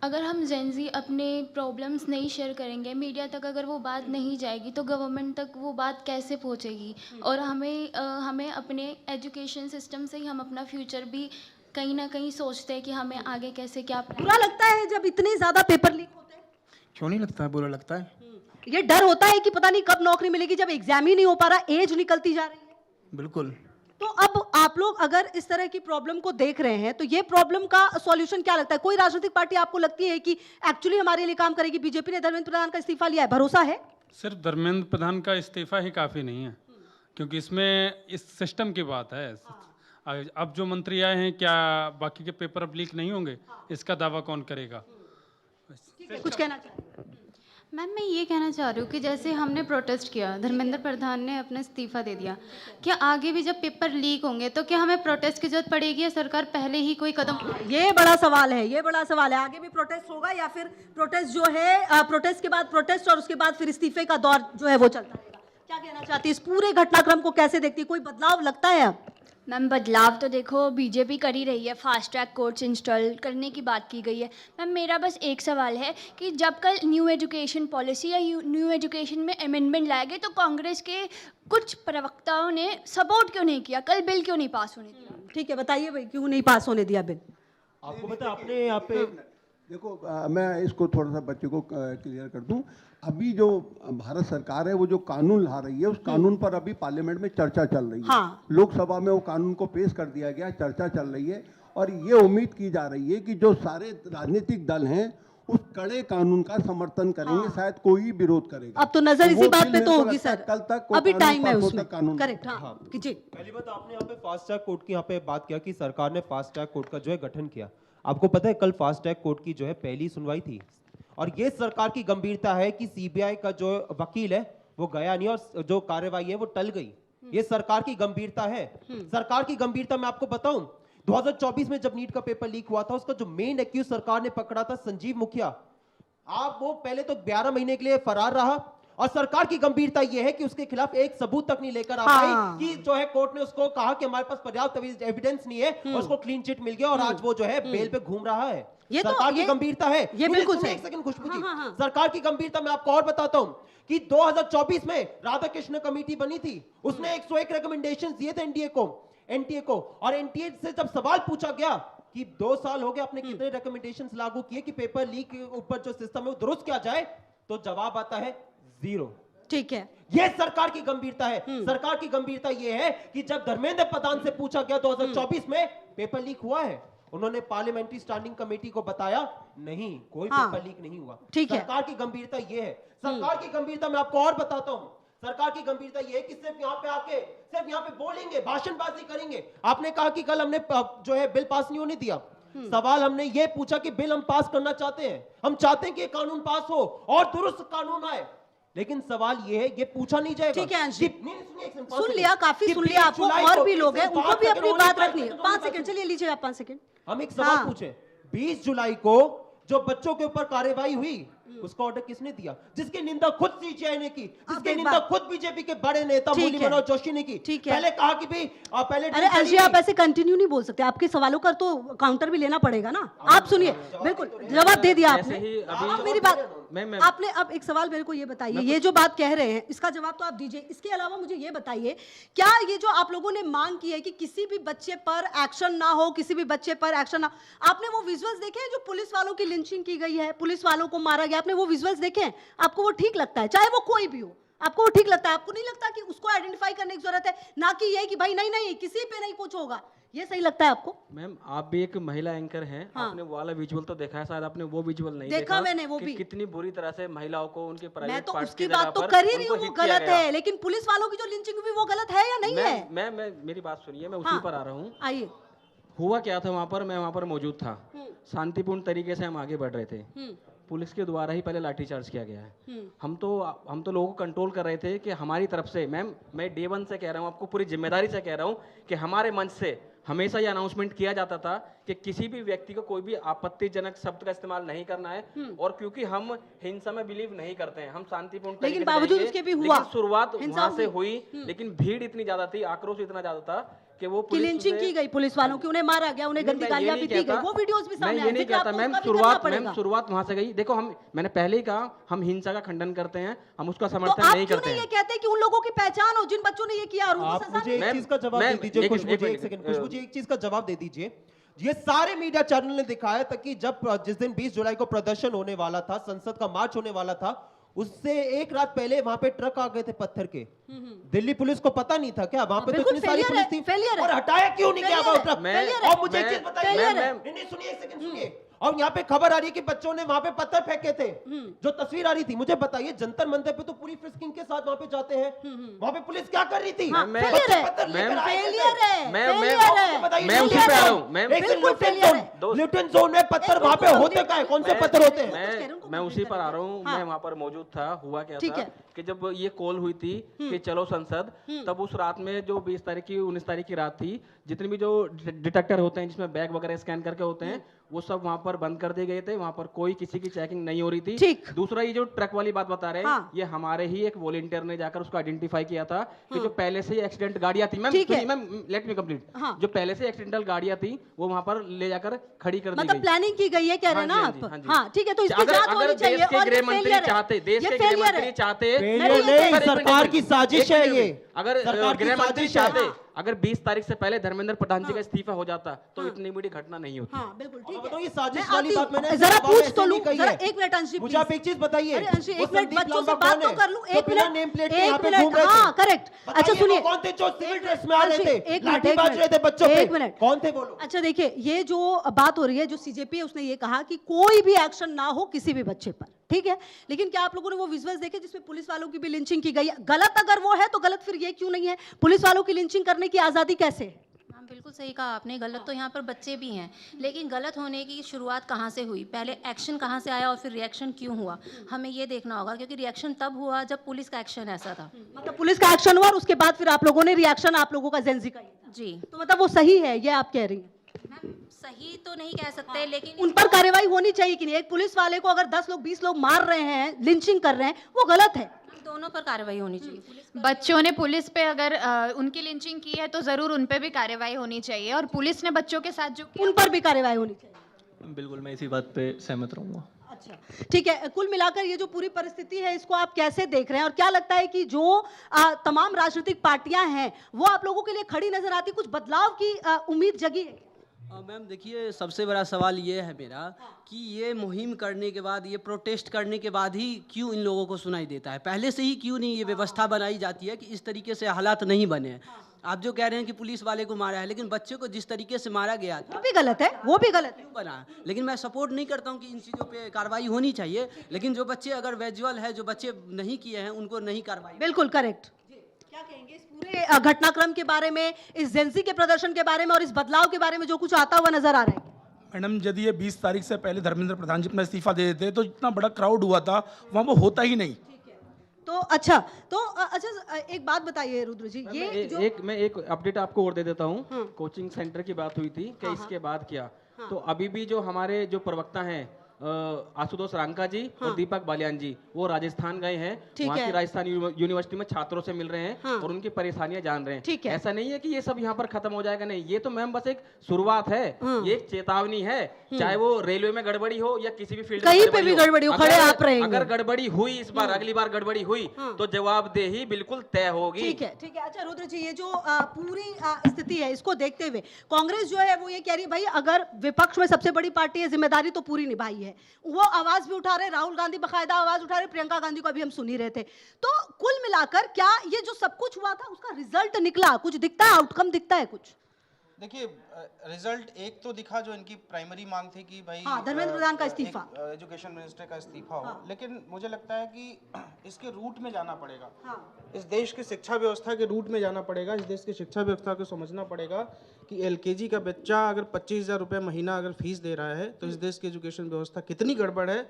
अगर हम जेनजी अपने प्रॉब्लम्स नहीं शेयर करेंगे, मीडिया तक अगर वो बात नहीं जाएगी, तो गवर्नमेंट तक वो बात कैसे पहुंचेगी? और हमें अपने एजुकेशन सिस्टम से ही हम अपना फ्यूचर भी कहीं ना कहीं सोचते हैं कि हमें आगे कैसे क्या बुरा लगता है जब इतने ज्यादा पेपर लीक होते हैं? क्यों नहीं लगता है, बुरा लगता है। ये डर होता है कि पता नहीं कब नौकरी मिलेगी, जब एग्जाम ही नहीं हो पा रहा, एज निकलती जा रही है। बिल्कुल। तो अब आप लोग अगर इस तरह की प्रॉब्लम को देख रहे हैं, तो ये प्रॉब्लम का सॉल्यूशन क्या लगता है? कोई राजनीतिक पार्टी आपको लगती है कि एक्चुअली हमारे लिए काम करेगी? बीजेपी ने धर्मेंद्र प्रधान का इस्तीफा लिया है, भरोसा है? सिर्फ धर्मेंद्र प्रधान का इस्तीफा ही काफ़ी नहीं है, क्योंकि इसमें इस सिस्टम की बात है। अब जो मंत्री आए हैं, क्या बाकी के पेपर अब लीक नहीं होंगे? इसका दावा कौन करेगा? कुछ कहना चाहिए? मैम, मैं ये कहना चाह रही हूँ कि जैसे हमने प्रोटेस्ट किया, धर्मेंद्र प्रधान ने अपना इस्तीफा दे दिया, क्या आगे भी जब पेपर लीक होंगे तो क्या हमें प्रोटेस्ट की जरूरत पड़ेगी, या सरकार पहले ही कोई कदम? ये बड़ा सवाल है, ये बड़ा सवाल है। आगे भी प्रोटेस्ट होगा या फिर प्रोटेस्ट जो है, प्रोटेस्ट के बाद प्रोटेस्ट और उसके बाद फिर इस्तीफे का दौर जो है वो चलता रहेगा? क्या कहना चाहती है, इस पूरे घटनाक्रम को कैसे देखती है? कोई बदलाव लगता है अब? मैम, बदलाव तो देखो बीजेपी कर ही रही है, फास्ट ट्रैक कोर्ट्स इंस्टॉल करने की बात की गई है। मैम, मेरा बस एक सवाल है कि जब कल न्यू एजुकेशन पॉलिसी या न्यू एजुकेशन में अमेंडमेंट लाए गए, तो कांग्रेस के कुछ प्रवक्ताओं ने सपोर्ट क्यों नहीं किया? कल बिल क्यों नहीं पास होने दिया? ठीक है, बताइए भाई, क्यों नहीं पास होने दिया बिल? आपको पता है, अपने यहाँ पे देखो मैं इसको थोड़ा सा बच्चे को क्लियर कर दूं। अभी जो भारत सरकार है वो जो कानून ला रही है उस कानून पर अभी पार्लियामेंट में चर्चा चल रही है। हाँ। लोकसभा में वो कानून को पेश कर दिया गया, चर्चा चल रही है और ये उम्मीद की जा रही है कि जो सारे राजनीतिक दल हैं उस कड़े कानून का समर्थन करेंगे। हाँ। शायद कोई विरोध करेगा। अब तो नजर इसी वो बात बिल पे मेरे तो को होगी लगता है सर, कल तक वो अभी कानून टाइम है पास होता उसमें। कानून। करेक्ट, हाँ कीजिए। पहली बात आपने यहाँ पे फास्ट ट्रैक कोर्ट की यहाँ पे बात किया कि सरकार ने फास्ट ट्रैक कोर्ट का जो है गठन किया। आपको पता है कल फास्ट ट्रैक कोर्ट की जो है पहली सुनवाई थी और ये सरकार की गंभीरता है कि सीबीआई का जो वकील है वो गया नहीं और जो कार्रवाई है वो टल गई। ये सरकार की गंभीरता है। सरकार की गंभीरता मैं आपको बताऊं, 2024 में जब नीट का पेपर लीक हुआ था उसका जो मेन एक्यूज सरकार ने पकड़ा था संजीव मुखिया, आप वो पहले तो 11 महीने के लिए फरार रहा और सरकार की गंभीरता यह है कि उसके खिलाफ एक सबूत तक नहीं लेकर आ पाई। हाँ। कि जो है कोर्ट ने उसको कहा कि हमारे पास पर्याप्त एविडेंस नहीं है और उसको क्लीन चिट मिल गया और आज वो जो है बेल पे घूम रहा है। ये तो सरकार की ये- गंभीरता है। ये बिल्कुल सुनिए सही। एक सेकंड खुशबू जी, हाँ, हाँ। सरकार की गंभीरता मैं आपको और बताता हूं कि 2024 में राधाकृष्ण कमेटी बनी थी, उसने 101 रिकमेंडेशंस दिए थे एनटीए को और एनटीए से जब सवाल पूछा गया कि 2 साल हो गए आपने कितने रिकमेंडेशंस लागू किए कि पेपर लीक के ऊपर जो सिस्टम है वो दुरुस्त किया जाए, तो जवाब आता है 0। ठीक है। यह सरकार की गंभीरता है। सरकार की गंभीरता यह है कि जब धर्मेंद्र प्रधान से पूछा गया 2024 में पेपर लीक हुआ है, उन्होंने पार्लियामेंट्री स्टैंडिंग कमेटी को बताया नहीं, कोई हाँ। पेपर लीक नहीं हुआ। ठीक है। सरकार की गंभीरता यह है। सरकार की गंभीरता मैं आपको और बताता हूं। सरकार की गंभीरता यह है कि सिर्फ यहाँ पे आके सिर्फ यहाँ पे बोलेंगे, भाषणबाजी करेंगे। आपने कहा कि कल हमने जो है बिल पास नहीं होने दिया। सवाल हमने ये पूछा कि बिल हम पास करना चाहते हैं, हम चाहते हैं कि कानून पास हो और दुरुस्त कानून आए, लेकिन सवाल ये है ये पूछा नहीं जाएगा। ठीक है अंशी, सुन सुन लिया, काफी सुन लिया आपको। और भी लोग हैं, उनको भी अपनी बात रखनी है। 5 सेकंड, चलिए लीजिए आप 5 सेकंड। हम एक सवाल हाँ। पूछे, 20 जुलाई को जो बच्चों के ऊपर कार्रवाई हुई उसका ऑर्डर किसने दिया, जिसकी निंदा खुद सीजीआई ने की, जिसकी एक निंदा बात- खुद बीजेपी के बड़े नेता ठीक मुरली है। मनोहर जोशी ने की। ठीक है। पहले कहा कि भाई पहले अरे अंशी, आप ऐसे कंटिन्यू नहीं बोल सकते, आपके सवालों का तो काउंटर भी लेना पड़ेगा ना। आप सुनिए, बिल्कुल जवाब दे दिया आपने। ही अभी- आप मेरी बात, मैं- आपने अब एक सवाल मेरे को ये बताइए, ये जो बात कह रहे हैं इसका जवाब तो आप दीजिए। इसके अलावा मुझे ये बताइए, क्या ये जो आप लोगों ने मांग की है कि किसी भी बच्चे पर एक्शन ना हो, किसी भी बच्चे पर एक्शन ना, आपने वो विजुअल्स देखे हैं जो पुलिस वालों की लिंचिंग की गई है, पुलिस वालों को मारा गया, आपने वो विजुअल्स देखे हैं? आपको वो ठीक लगता है, चाहे वो कोई भी हो, आपको वो ठीक लगता है? आपको नहीं लगता कि उसको आइडेंटिफाई करने की जरूरत है, ना कि ये कि भाई नहीं नहीं किसी पे नहीं कुछ होगा, ये सही लगता है आपको? मैम आप भी एक महिला एंकर हैं, हाँ। आपने वो वाला विजुअल तो देखा है, शायद आपने वो विजुअल नहीं देखा मैंने वो कि भी। कितनी बुरी तरह से महिलाओं को उनके मैं प्राइवेट तो पार्ट्स उसकी की जगह बात तो पर कर ही रही हूँ, उनको वो hit किया गलत गया। है, लेकिन पुलिस वालों की जो लिंचिंग हुई वो गलत है या नहीं है? मैं मेरी बात सुनिए, मैं उसी हाँ। पर आ रहा हूँ। आइए। हुआ क्या था वहाँ पर, मैं वहाँ पर मौजूद था, शांतिपूर्ण तरीके से हम आगे बढ़ रहे थे, पुलिस के द्वारा ही पहले लाठीचार्ज किया गया है। हम तो लोगों को कंट्रोल कर रहे थे कि हमारी तरफ से, मैम मैं डे 1 से कह रहा हूँ, आपको पूरी जिम्मेदारी से कह रहा हूँ कि हमारे मंच से हमेशा ये अनाउंसमेंट किया जाता था कि किसी भी व्यक्ति को कोई भी आपत्तिजनक शब्द का इस्तेमाल नहीं करना है, और क्योंकि हम हिंसा में बिलीव नहीं करते हैं, हम शांतिपूर्ण तरीके लेकिन से बावजूद जाएंगे। उसके भी लेकिन हुआ, शुरुआत हिंसा वहां से हुई। हुई, लेकिन भीड़ इतनी ज्यादा थी, आक्रोश इतना ज्यादा था कि वो कि पुलिस लिंचिंग से- की गई पुलिस वालों की, उन्हें मारा गया, उन्हें गंदी मैं ये गालियां नहीं भी दी गई, कहता- वो वीडियोस भी मैं सामने ये आए, नहीं जिक्र कहता आपको मैम, उसका भी करना पड़ेगा। शुरुआत वहां से गई। देखो मैंने पहले ही कहा, हम हिंसा का खंडन करते हैं, हम उसका तो समर्थन आप नहीं क्यों करते नहीं ये हैं। कहते कि उन लोगों की पहचान हो जिन बच्चों ने ये किया और उनको आप सजा मुझे मिले? एक चीज का जवाब मैम, दे दीजिए एक खुशबू मिनट, जी, एक एक सेकंड मिनट, खुशबू जी, एक चीज का जवाब दे दीजिए। ये सारे मीडिया चैनल ने दिखाया था कि जिस दिन 20 जुलाई को प्रदर्शन होने वाला था, संसद का मार्च होने वाला था, उससे एक रात पहले वहां पे ट्रक आ गए थे पत्थर के। दिल्ली पुलिस को पता नहीं था क्या? वहां पे तो बिल्कुल इतनी सारी failure पुलिस है, थी, failure है। और हटाया क्यों नहीं गया वो ट्रक? मैं- और मुझे एक मैं- चीज बताइए, failure है। नहीं नहीं सुनिए, एक सेकंड सुनिए। और यहाँ पे खबर आ रही है कि बच्चों ने वहां पे पत्थर फेंके थे, जो तस्वीर आ रही थी, मुझे बताइए जंतर मंतर पे तो पूरी फ्रिस्किंग के साथ वहां पे जाते हैं, वहां पे पुलिस क्या कर रही थी? हाँ, मैं- failure है, पत्थर लेकर मैम, आए थे। फेलियर है, मैं- फेलियर है, बताइए, मैं उसी फेलियर पे आ है। रहा हूँ, मैम। बिल्कुल फेलियर है। ल्यूटन जोन में पत्थर वहां पे होते क्या है? कौन से पत्थर होते हैं? कह रहे हैं, उनको मैं उसी पर आ रहा हूँ, हाँ। मैं वहाँ पर मौजूद था। हुआ क्या ठीक था है। कि जब ये कॉल हुई थी कि चलो संसद, तब उस रात में जो 20 तारीख की 19 तारीख की रात थी, जितने भी जो डिटेक्टर होते हैं जिसमें बैग वगैरह स्कैन करके होते हैं, वो सब वहाँ पर बंद कर दिए गए थे। वहाँ पर कोई किसी की चेकिंग नहीं हो रही थी। ठीक। दूसरा, ये जो ट्रक वाली बात बता रहे हैं, हाँ। ये हमारे ही एक वॉलंटियर ने जाकर उसको आइडेंटिफाई किया था कि जो पहले से एक्सीडेंट गाड़ियां थी, मैम ठीक है। सुनिए, मैम लेट मी कंप्लीट, हाँ। जो पहले से एक्सीडेंटल गाड़ियां थी वो वहाँ पर ले जाकर खड़ी कर दी मतलब गई। प्लानिंग की गई है कह रहे हैं ना हाँ आप? जी, हाँ जी। हाँ ठीक है, तो इसकी अगर जांच अगर होनी चाहिए। देश के और ये गृह मंत्री failure है। चाहते, देश ये के गृह failure मंत्री है। चाहते, Failure नहीं, सरकार की साजिश है ये। अगर सरकार की गृह मंत्री साजिश है। चाहते अगर 20 तारीख से पहले धर्मेंद्र प्रधान जी का इस्तीफा हो जाता तो इतनी बड़ी घटना नहीं होती। हाँ बिल्कुल ठीक है। तो ये साजिश मैं वाली आती बात हूँ। मैंने जरा सभा में पूछ ऐसे तो नहीं लूं, कही जरा है। एक मिनट अंशी मुझे आप एक चीज बताइए, अरे अंशी वो एक मिनट संदीप बच्चों से लांबा बात कौन तो है? कर लूं, जो एक बिना मिनट नेम प्लेट के यहाँ एक पे मिनट घूम रहे हाँ थे। करेक्ट। अच्छा बताइए, सुनिए वो कौन थे जो सिविल ड्रेस में आ रहे थे, एक लाठी मिनट बाज रहे थे बच्चों पे? एक मिनट कौन थे बोलो? अच्छा देखिए, ये जो बात हो रही है, जो सीजेपी है उसने ये कहा कि कोई भी एक्शन ना हो किसी भी बच्चे पर, ठीक है, लेकिन क्या आप लोगों ने वो विजुअल्स देखे जिसमें पुलिस वालों की भी लिंचिंग की गई है? गलत अगर वो है तो गलत फिर ये क्यों नहीं है? पुलिस वालों की लिंचिंग करने की आजादी कैसे है? मैम बिल्कुल सही कहा आपने, गलत तो यहाँ पर बच्चे भी हैं, लेकिन गलत होने की शुरुआत कहाँ से हुई, पहले एक्शन कहाँ से आया और फिर रिएक्शन क्यों हुआ, हमें ये देखना होगा, क्योंकि रिएक्शन तब हुआ जब पुलिस का एक्शन ऐसा था। मतलब पुलिस का एक्शन हुआ और उसके बाद फिर आप लोगों ने रिएक्शन, आप लोगों का जेंजी का ये था। जी तो मतलब वो सही है, ये आप कह रही हैं? मैम सही तो नहीं कह सकते, लेकिन उन पर कार्रवाई होनी चाहिए कि नहीं? एक पुलिस वाले को अगर 10 लोग 20 लोग मार रहे हैं, लिंचिंग कर रहे हैं, वो गलत है। दोनों पर कार्रवाई होनी चाहिए। पुलिस बच्चों ने पुलिस पे अगर उनकी लिंचिंग की है तो ज़रूर उन पे भी कार्रवाई होनी चाहिए, और पुलिस ने बच्चों के साथ जो उन पर भी कार्रवाई होनी चाहिए। बिल्कुल, मैं इसी बात पे सहमत रहूंगा। अच्छा ठीक है, कुल मिलाकर ये जो पूरी परिस्थिति है इसको आप कैसे देख रहे हैं, और क्या लगता है कि जो तमाम राजनीतिक पार्टियां हैं वो आप लोगों के लिए खड़ी नजर आती, कुछ बदलाव की उम्मीद जगी है? मैम देखिए, सबसे बड़ा सवाल ये है मेरा कि ये मुहिम करने के बाद, ये प्रोटेस्ट करने के बाद ही क्यों इन लोगों को सुनाई देता है? पहले से ही क्यों नहीं ये व्यवस्था बनाई जाती है कि इस तरीके से हालात नहीं बने हैं? आप जो कह रहे हैं कि पुलिस वाले को मारा है, लेकिन बच्चे को जिस तरीके से मारा गया था वो भी गलत है, वो भी गलत है। क्यों बना? लेकिन मैं सपोर्ट नहीं करता हूँ कि इन चीज़ों पे कार्रवाई होनी चाहिए, लेकिन जो बच्चे अगर विजुअल है, जो बच्चे नहीं किए हैं, उनको नहीं कार्रवाई। बिल्कुल करेक्ट। क्या कहेंगे इस पूरे घटनाक्रम के बारे में, इस जेंजी के प्रदर्शन के बारे में और इस बदलाव के बारे में जो कुछ आता हुआ नजर आ रहा है? मैडम, यदि ये 20 तारीख से पहले धर्मेंद्र प्रधान जी अपना इस्तीफा दे देते तो इतना बड़ा क्राउड हुआ था, वहाँ वो होता ही नहीं। तो अच्छा, एक बात बताइए रुद्र जी, ये जो मैं एक अपडेट आपको और दे देता हूँ। कोचिंग सेंटर की बात हुई थी कि इसके बाद क्या, तो अभी भी जो हमारे जो प्रवक्ता हैं आशुतोष रांका जी और दीपक बालियान जी, वो राजस्थान गए हैं, वहाँ की राजस्थान यूनिवर्सिटी में छात्रों से मिल रहे हैं और उनकी परेशानियां जान रहे हैं। ऐसा नहीं है कि ये सब यहाँ पर खत्म हो जाएगा, नहीं, ये तो मैम बस एक शुरुआत है, ये एक चेतावनी है। चाहे वो रेलवे में गड़बड़ी हो या किसी भी फील्ड कहीं पे भी गड़बड़ी हो, खड़े आप रहेंगे। अगर गड़बड़ी हुई इस बार, अगली बार गड़बड़ी हुई तो जवाबदेही बिल्कुल तय होगी। ठीक है ठीक है। अच्छा रुद्र जी, ये जो पूरी स्थिति है इसको देखते हुए कांग्रेस जो है वो ये कह रही है, भाई अगर विपक्ष में सबसे बड़ी पार्टी है, जिम्मेदारी तो पूरी निभाई है। वो आवाज भी उठा रहे, राहुल गांधी बकायदा आवाज उठा रहे, प्रियंका गांधी को अभी हम सुन ही रहे थे। तो कुल मिलाकर क्या ये जो सब कुछ हुआ था उसका रिजल्ट निकला, कुछ दिखता है, आउटकम दिखता है कुछ? देखिए, रिजल्ट एक तो दिखा जो इनकी प्राइमरी मांग थी कि भाई धर्मेंद्र प्रधान का इस्तीफा, एजुकेशन मिनिस्टर का इस्तीफा हो, लेकिन मुझे लगता है कि इसके रूट में जाना पड़ेगा। इस देश की शिक्षा व्यवस्था के रूट में जाना पड़ेगा, इस देश की शिक्षा व्यवस्था को समझना पड़ेगा कि एलकेजी का बच्चा अगर 25,000 रुपये महीना अगर फीस दे रहा है तो इस देश की एजुकेशन व्यवस्था कितनी गड़बड़ है।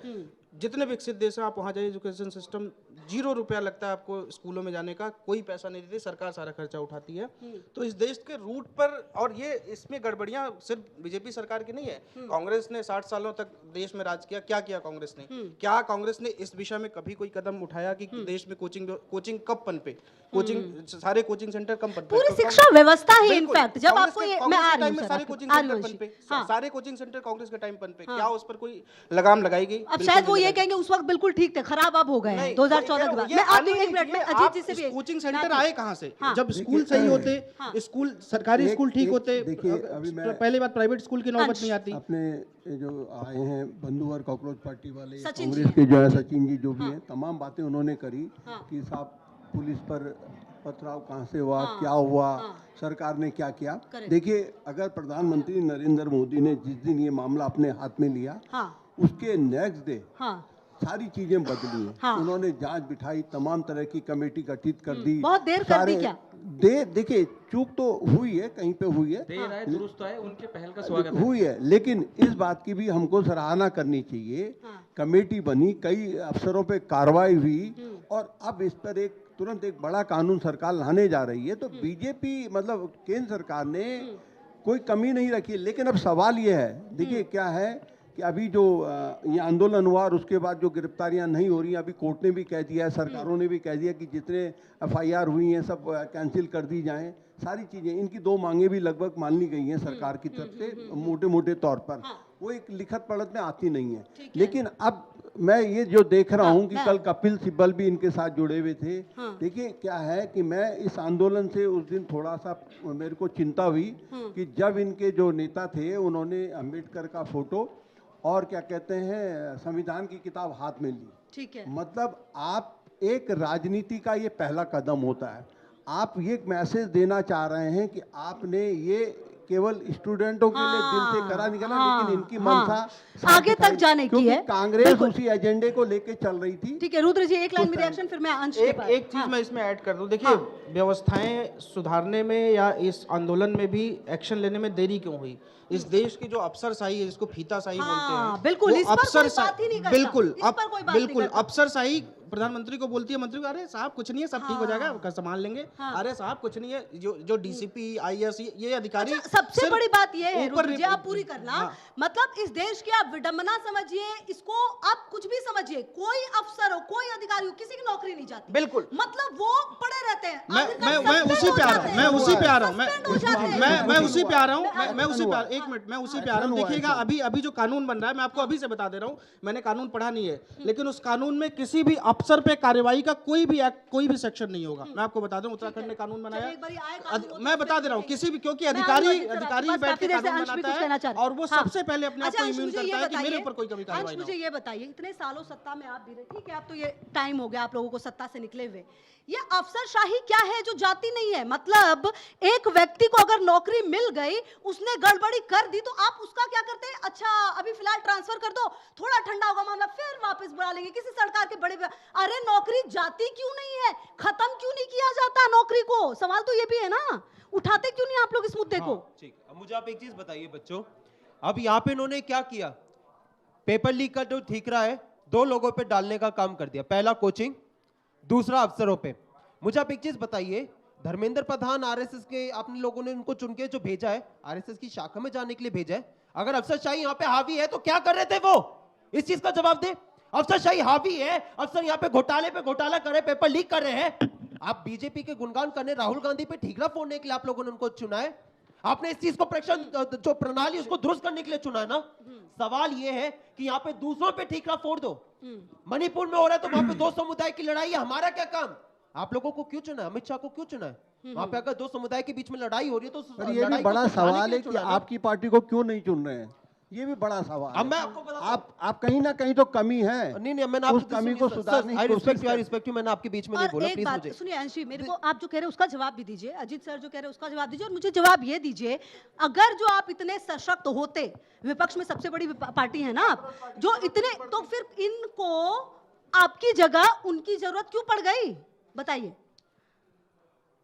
जितने विकसित देश हैं आप वहाँ जाइए, एजुकेशन सिस्टम 0 रुपया लगता है आपको स्कूलों में जाने का, कोई पैसा नहीं देती, सरकार सारा खर्चा उठाती है। तो इस देश के रूट पर, और ये इसमें गड़बड़ियाँ सिर्फ बीजेपी सरकार की नहीं है, कांग्रेस ने 60 सालों तक देश में राज किया, क्या किया कांग्रेस ने? क्या कांग्रेस ने इस विषय में कभी कोई कदम उठाया कि देश में कोचिंग कब पनपे, सारे कोचिंग सेंटर कब पनपे? पूरी शिक्षा व्यवस्था है इनफैक्ट, जब आपको ये मैं आ रही हूं, सारे कोचिंग सेंटर पनपे, सारे कोचिंग सेंटर कांग्रेस के टाइम पनपे, क्या उस पर कोई लगाम लगाई गई? अब शायद वो ये कहेंगे उस वक्त बिल्कुल ठीक थे, खराब अब हो गए 2014 के बाद। मैं आप एक मिनट में अजीत जी से भी, कोचिंग सेंटर आए कहाँ से? जब स्कूल सही होते, स्कूल सरकारी स्कूल ठीक होते, पहले बात प्राइवेट स्कूल की नौबत नहीं आती। अपने जो आए हैं बंधु और कॉकरोच पार्टी वाले कांग्रेस के जो है सचिन जी जो भी हैं, तमाम बातें उन्होंने करी कि साहब पुलिस पर पथराव कहाँ से हुआ, क्या हुआ, सरकार ने क्या किया। देखिए, अगर प्रधानमंत्री नरेंद्र मोदी ने जिस दिन ये मामला अपने हाथ में लिया, उसके नेक्स्ट डे सारी चीजें बदली हैं। उन्होंने जांच बिठाई, तमाम तरह की कमेटी गठित कर दी। बहुत देर कर दी क्या? देखिए, चूक तो हुई है, कहीं पे हुई है, देर आए दुरुस्त आए, उनके पहल का स्वागत हुई है, लेकिन इस बात की भी हमको सराहना करनी चाहिए। कमेटी बनी, कई अफसरों पे कार्रवाई हुई और अब इस पर तुरंत एक बड़ा कानून सरकार लाने जा रही है। तो बीजेपी मतलब केंद्र सरकार ने कोई कमी नहीं रखी। लेकिन अब सवाल ये है, देखिए क्या है कि अभी जो ये आंदोलन हुआ और उसके बाद जो गिरफ्तारियां नहीं हो रही हैं, अभी कोर्ट ने भी कह दिया है, सरकारों ने भी कह दिया कि जितने एफआईआर हुई हैं सब कैंसिल कर दी जाएं, सारी चीज़ें। इनकी 2 मांगे भी लगभग मान ली गई हैं सरकार की तरफ से मोटे मोटे तौर पर। वो एक लिखत पढ़त में आती नहीं है। लेकिन अब मैं ये जो देख रहा हूँ कि कल कपिल सिब्बल भी इनके साथ जुड़े हुए थे। देखिए क्या है कि मैं इस आंदोलन से उस दिन थोड़ा सा मेरे को चिंता हुई कि जब इनके जो नेता थे उन्होंने अंबेडकर का फोटो और क्या कहते हैं संविधान की किताब हाथ में ली। ठीक है, मतलब आप एक राजनीति का ये पहला कदम होता है। आप ये मैसेज देना चाह रहे हैं कि आपने ये केवल स्टूडेंटों के लिए दिल से करा नहीं करा, लेकिन इनकी मंशा आगे तक जाने की है। कांग्रेस उसी एजेंडे को लेके चल रही थी। ठीक है रुद्र जी, एक लाइन में रिएक्शन, फिर मैं अंश के पास। एक चीज मैं इसमें ऐड कर दूं, देखिए व्यवस्थाएं सुधारने में या इस आंदोलन में भी एक्शन लेने में देरी क्यों हुई? इस देश की जो अफसरशाही है, जिसको फीताशाही बोलते हैं, बिल्कुल, वो इस पर कोई अफसरशाही- बात ही नहीं करता। बिल्कुल इस पर कोई बात नहीं बिल्कुल करता। अफसरशाही प्रधानमंत्री को बोलती है, मंत्री को अरे साहब कुछ नहीं है, सब ठीक हो जाएगा, संभाल लेंगे। अरे साहब कुछ नहीं है, जो डीसीपी आईएएस ये अधिकारी। अच्छा, सबसे सिर्फ बड़ी बात ये है ऊपर रुद्र जी, आप पूरी करना, मतलब इस देश की आप विडंबना समझिए, इसको आप कुछ भी समझिए, कोई अफसर हो, कोई अधिकारी हो, किसी की नौकरी नहीं जाती। बिल्कुल, मतलब वो पड़े रहते हैं। मैं उसी पे आ रहा हूँ, मैं उसी पे आ रहा हूँ, मैं उसी पे आ रहा हूँ, मैं उसी पे, एक मिनट, मैं उसी पे आ रहा हूँ। देखिएगा अभी जो कानून बन रहा है, मैं आपको अभी से बता दे रहा हूँ, मैंने कानून पढ़ा नहीं है, लेकिन उस कानून में किसी भी अफसर पे कार्रवाई का कोई भी एक्ट, कोई भी सेक्शन नहीं होगा। मैं आपको बता दूं, उत्तराखंड ने कानून बनाया, मैं बता दे रहा हूँ, किसी भी, क्योंकि अधिकारी बैठ के कानून बनाता है और वो सबसे पहले अपने आप को इम्यून करता है कि मेरे ऊपर कोई कभी कार्रवाई ना हो। मुझे ये बताइए, इतने सालों सत्ता में आप भी रहे, ठीक है, अब तो ये टाइम हो गया आप लोगों को सत्ता से निकले हुए, ये अफसरशाही क्या है जो जाती नहीं है? मतलब एक व्यक्ति को अगर नौकरी मिल गई, उसने गड़बड़ी कर दी, तो आप उसका क्या करते हैं? अच्छा अभी फिलहाल ट्रांसफर कर दो, थोड़ा ठंडा होगा मामला, फिर वापस बुला लेंगे किसी सरकार के बड़े। अरे नौकरी जाती क्यों नहीं है? खत्म क्यों नहीं किया जाता नौकरी को? सवाल तो ये भी है ना, उठाते क्यों नहीं आप लोग इस मुद्दे को? ठीक, अब मुझे आप एक चीज बताइए बच्चों, अब यहाँ पे इन्होंने क्या किया? पेपर लीक का जो ठीक रहा है, दो लोगों पे डालने का काम कर दिया, पहला कोचिंग, दूसरा अफसरों पे। मुझे आप एक चीज बताइए, धर्मेंद्र प्रधान आरएसएस के आपने लोगों ने उनको चुन के जो भेजा है, आरएसएस की शाखा में जाने के लिए भेजा है, अगर अफसरशाही यहाँ पे हावी है तो क्या कर रहे थे वो? इस चीज का जवाब दे। अफसरशाही हावी है, अफसर यहाँ पे घोटाले पे घोटाला कर रहे, पेपर लीक कर रहे हैं, आप बीजेपी के गुणगान करने, राहुल गांधी पे ठीकरा फोड़ने के लिए आप लोगों ने उनको चुना है। आपने इस चीज को जो प्रणाली उसको दुरुस्त करने के लिए चुना है ना। सवाल ये है कि यहाँ पे दूसरों पे ठीकरा फोड़ दो। मणिपुर में हो रहा है तो वहां पे दो समुदाय की लड़ाई है, हमारा क्या काम? आप लोगों को क्यों चुना है? अमित शाह को क्यों चुना है? वहां पे अगर दो समुदाय के बीच में लड़ाई हो रही है तो ये भी बड़ा सवाल है कि आपकी पार्टी को क्यों नहीं चुन रहे हैं, ये भी बड़ा सवाल है। अब मैं आपको बताता हूं, आप कहीं ना कहीं तो कमी है। नहीं मैंने उस कमी को सुधारने की कोशिश रिस्पेक्ट, मैंने आपके बीच में नहीं बोला, एक प्लीज बात मुझे सुनिए अंश जी, मेरे को आप जो कह रहे हैं उसका जवाब भी दीजिए, अजीत सर जो कह रहे हैं उसका जवाब दीजिए, और मुझे जवाब ये दीजिए, अगर जो आप इतने सशक्त होते, विपक्ष में सबसे बड़ी पार्टी है ना आप, जो इतने, तो फिर इनको आपकी जगह उनकी जरूरत क्यों पड़ गई? बताइए।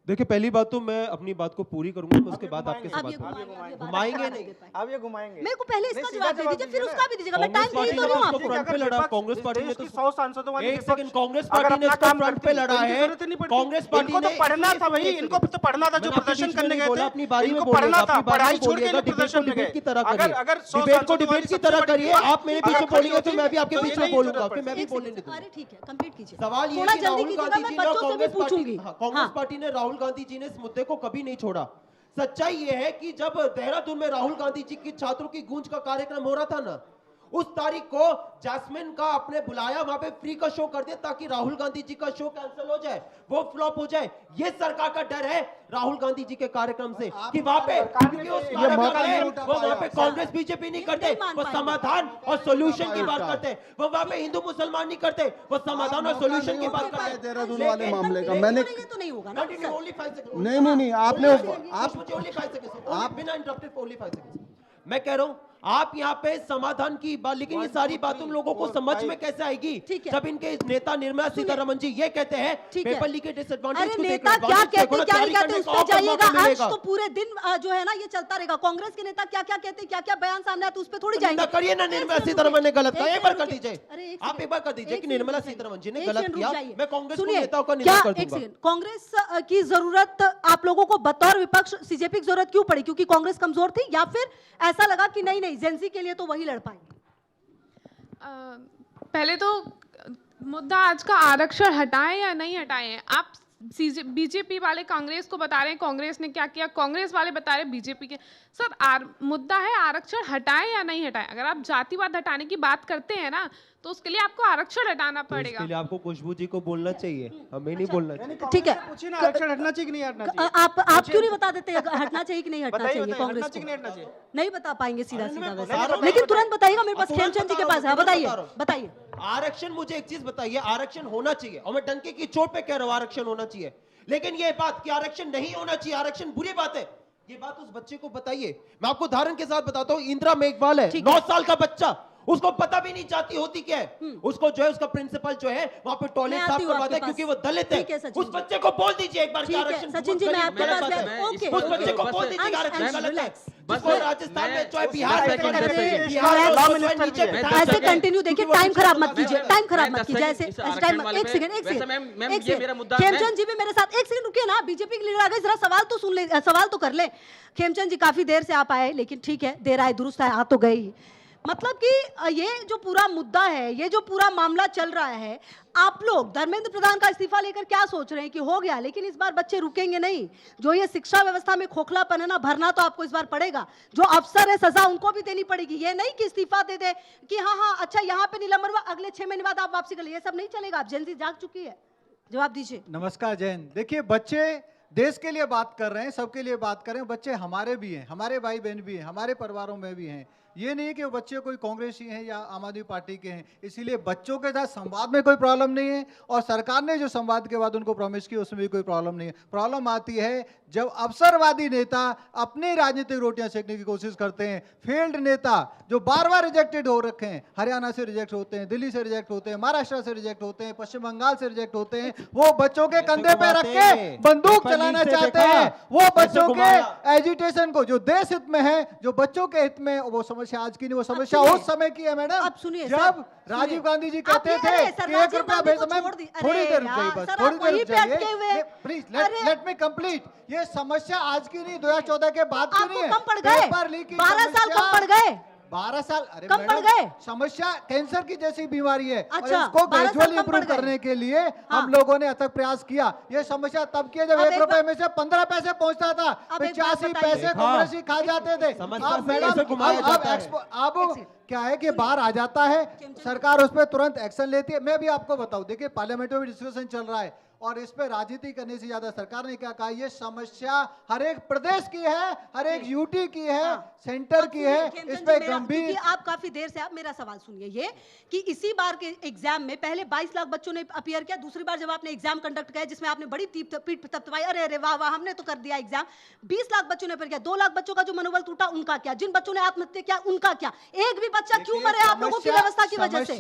देखिए पहली बात तो मैं अपनी बात को पूरी करूंगा, उसके बाद आपके सवाल घुमाएंगे नहीं, अब ये घुमाएंगे। मेरे को पहले इसका जवाब दे दीजिए, फिर उसका भी दीजिएगा, मैं टाइम दे ही तो रही हूं आपको। फ्रंट पे लड़ा कांग्रेस पार्टी ने, तो 100 सांसदों वाली एक सेकंड, कांग्रेस पार्टी ने इसको फ्रंट पे लड़ा है, कांग्रेस पार्टी ने पढ़ना था भाई, इनको तो पढ़ना था, जो प्रदर्शन करने गए थे अपनी बारी में इनको पढ़ना था, पढ़ाई छोड़ के बोलिएगा, प्रदर्शन में डिबेट की गए। तरह करिए, अगर डिबेट को डिबेट की तरह करिए, आप मेरे बीच में बोलिए तो मैं भी आपके बीच में बोलूंगा, फिर मैं भी बोलने दूंगा। अरे ठीक है, कंप्लीट कीजिए। सवाल ये थोड़ा है कि जल्दी राहुल कीजिएगा, गांधी मैं जी ने बच्चों से भी पूछूंगी। कांग्रेस पार्टी ने, राहुल गांधी जी ने इस मुद्दे को कभी नहीं छोड़ा। सच्चाई ये है कि जब देहरादून में राहुल गांधी जी की छात्रों की गूंज का कार्यक्रम हो रहा था ना, उस तारीख को जैस्मिन का आपने बुलाया, वहां पे फ्री का शो कर दिया ताकि राहुल गांधी जी का शो कैंसिल हो जाए, वो फ्लॉप हो जाए। ये सरकार का डर है राहुल गांधी जी के कार्यक्रम से कि वहां पे वो वहां पे कांग्रेस बीजेपी नहीं करते, वो समाधान और सोल्यूशन की बात करते, वो वहां पे हिंदू मुसलमान नहीं करते, वो समाधान और सोल्यूशन की बात करते। देहरादून वाले मामले का मैंने तो नहीं होगा ना। नहीं आपने आप बिना इंटरप्टेड ओनली 5 सेकंड। मैं कह रहा हूं आप यहाँ पे समाधान की बात, लेकिन ये सारी बात तुम लोगों को समझ में कैसे आएगी जब इनके नेता निर्मला सीतारमण जी ये कहते हैं पेपर लीक के डिसएडवांटेज अरे को नेता क्या कहते क्या नहीं कहते उस पर जाइएगा, आज तो पूरे दिन जो है ना ये चलता रहेगा, कांग्रेस के नेता क्या क्या कहते, क्या क्या बयान सामने आते उस पर थोड़ी जाएंगे। करिए ना, निर्मला सीतारमण ने गलत कहा, एक बार कर दीजिए, आप एक बार कर दीजिए कि निर्मला सीतारमण जी ने गलत किया, मैं कांग्रेस के नेताओं का निंदा कर दूंगा। कांग्रेस की जरूरत आप लोगों को बतौर विपक्ष सीजेपी की जरूरत क्यों पड़ी? क्योंकि कांग्रेस कमजोर थी, या फिर ऐसा लगा कि नहीं जेंसी के लिए तो वही लड़ पाएंगे? पहले तो मुद्दा आज का आरक्षण हटाएं या नहीं हटाएं, आप बीजेपी वाले कांग्रेस को बता रहे हैं कांग्रेस ने क्या किया, कांग्रेस वाले बता रहे हैं बीजेपी के। सर मुद्दा है आरक्षण हटाएं या नहीं हटाएं। अगर आप जातिवाद हटाने की बात करते हैं ना तो उसके लिए आपको आरक्षण हटाना पड़ेगा। इसके लिए आपको खुशबू जी को बोलना चाहिए, हमें नहीं बोलना चाहिए। ठीक है, पूछिए ना आरक्षण हटना चाहिए कि नहीं हटना चाहिए। आप क्यों नहीं बता देते हटना चाहिए कि नहीं हटना चाहिए कांग्रेस को? नहीं हटना चाहिए। नहीं बता पाएंगे सीधा सीधा वैसे, लेकिन तुरंत बताइएगा। मेरे पास खेमचंद जी के पास है, बताइए बताइए। आरक्षण, मुझे एक चीज बताइए, आरक्षण होना चाहिए और मैं डंके की चोट पे कह रहा हूं आरक्षण होना चाहिए, लेकिन ये बात कि आरक्षण नहीं होना चाहिए, आरक्षण बुरी बात है, ये बात उस बच्चे को बताइए। मैं आपको उदाहरण के साथ बताता हूं, इंदिरा मेघवाल है, 9 साल का बच्चा, उसको पता भी नहीं जाती होती क्या है। उसको जो है उसका प्रिंसिपल जो है वहां पे टॉयलेट साफ करवाता है क्योंकि वो दलित है। उस बच्चे को बोल दीजिए एक बार कि आरक्षण सचिन जी, मैं आपके पास है। उस बच्चे को बोल दीजिए आरक्षण गलत है। जिसको राजस्थान में चाहे बिहार में ऐसे कंटिन्यू देखिए, टाइम खराब मत कीजिए, टाइम खराब मत कीजिए ऐसे टाइम। एक सेकंड खेमचंद जी भी मेरे साथ एक सेकंड रुकिए ना। बीजेपी के लीडर आ गए, जरा सवाल तो सुन ले, सवाल तो कर ले। खेमचंद जी काफी देर से आप आए, लेकिन ठीक है, देर आए दुरुस्त है, आ तो गए ही। मतलब कि ये जो पूरा मुद्दा है, ये जो पूरा मामला चल रहा है, आप लोग धर्मेंद्र प्रधान का इस्तीफा लेकर क्या सोच रहे हैं कि हो गया, लेकिन इस बार बच्चे रुकेंगे नहीं। जो ये शिक्षा व्यवस्था में खोखलापन है ना, भरना तो आपको इस बार पड़ेगा। जो अफसर है सजा उनको भी देनी पड़ेगी। ये नहीं कि इस्तीफा दे दे कि हाँ अच्छा यहाँ पे निलंबन हुआ, अगले 6 महीने बाद आप वापसी कर लिए, ये सब नहीं चलेगा। आप जेन ज़ी जाग चुकी है, जवाब दीजिए। नमस्कार जैन। देखिए, बच्चे देश के लिए बात कर रहे हैं, सबके लिए बात कर रहे हैं। बच्चे हमारे भी हैं, हमारे भाई बहन भी हैं, हमारे परिवारों में भी हैं। ये नहीं है कि वो बच्चे कोई कांग्रेसी हैं या आम आदमी पार्टी के हैं। इसीलिए बच्चों के साथ संवाद में कोई प्रॉब्लम नहीं है, और सरकार ने जो संवाद के बाद उनको प्रॉमिस की उसमें भी कोई प्रॉब्लम नहीं है। प्रॉब्लम आती है जब अवसरवादी नेता अपनी राजनीतिक रोटियां सेकने की कोशिश करते हैं। फेल्ड नेता जो बार बार रिजेक्टेड हो रखे हैं, हरियाणा से रिजेक्ट होते हैं, दिल्ली से रिजेक्ट होते हैं, महाराष्ट्र से रिजेक्ट होते हैं, पश्चिम बंगाल से रिजेक्ट होते हैं, वो बच्चों के कंधे पे रख के बंदूक चलाना चाहते हैं। वो बच्चों के एजुटेशन को, जो देश हित में है, जो बच्चों के हित में, वो समस्या आज की नहीं, वो समस्या उस समय की है मैडम। अब सुनिए, जब राजीव गांधी जी कहते थे कि 1 रुपया भेजो। थोड़ी देर चाहिए, बस थोड़ी देर चाहिए, प्लीज लेट मी कंप्लीट। ये समस्या आज की नहीं, 2014 के बाद की नहीं है। कम पड़ गए, 12 साल कम पड़ गए, 12 साल। अरे कम पड़ गए। समस्या कैंसर की जैसी बीमारी है, अच्छा, और इसको ग्रेजुअली इंप्रूव करने के लिए हम लोगों ने अथक प्रयास किया। ये समस्या तब की जब 1 रुपए में से 15 पैसे पहुंचता था, 85 पैसे कांग्रेसी खा जाते थे। अब मैडम अब क्या है कि बाहर आ जाता है, सरकार उस पर तुरंत एक्शन लेती है। मैं भी आपको बताऊं, देखिए पार्लियामेंट में भी डिस्कशन चल रहा है, और इस पे राजनीति करने से ज्यादा सरकार ने क्या कहा, ये समस्या हर एक प्रदेश की है, हर एक यूटी की है, सेंटर की है। इस पे गंभीर, आप काफी देर से, आप मेरा सवाल सुनिए, ये कि इसी बार के एग्जाम में पहले 22 लाख बच्चों ने अपीयर किया, दूसरी बार जब आपने एग्जाम कंडक्ट किया जिसमें आपने बड़ी पीठ थपथपाई, अरे अरे वाह वाह हमने तो कर दिया एग्जाम, 20 लाख बच्चों ने अपीयर किया, 2 लाख बच्चों का जो मनोबल टूटा उनका क्या, जिन बच्चों ने आत्महत्या किया उनका क्या, एक भी बच्चा क्यों मरे आप लोगों की व्यवस्था की वजह से?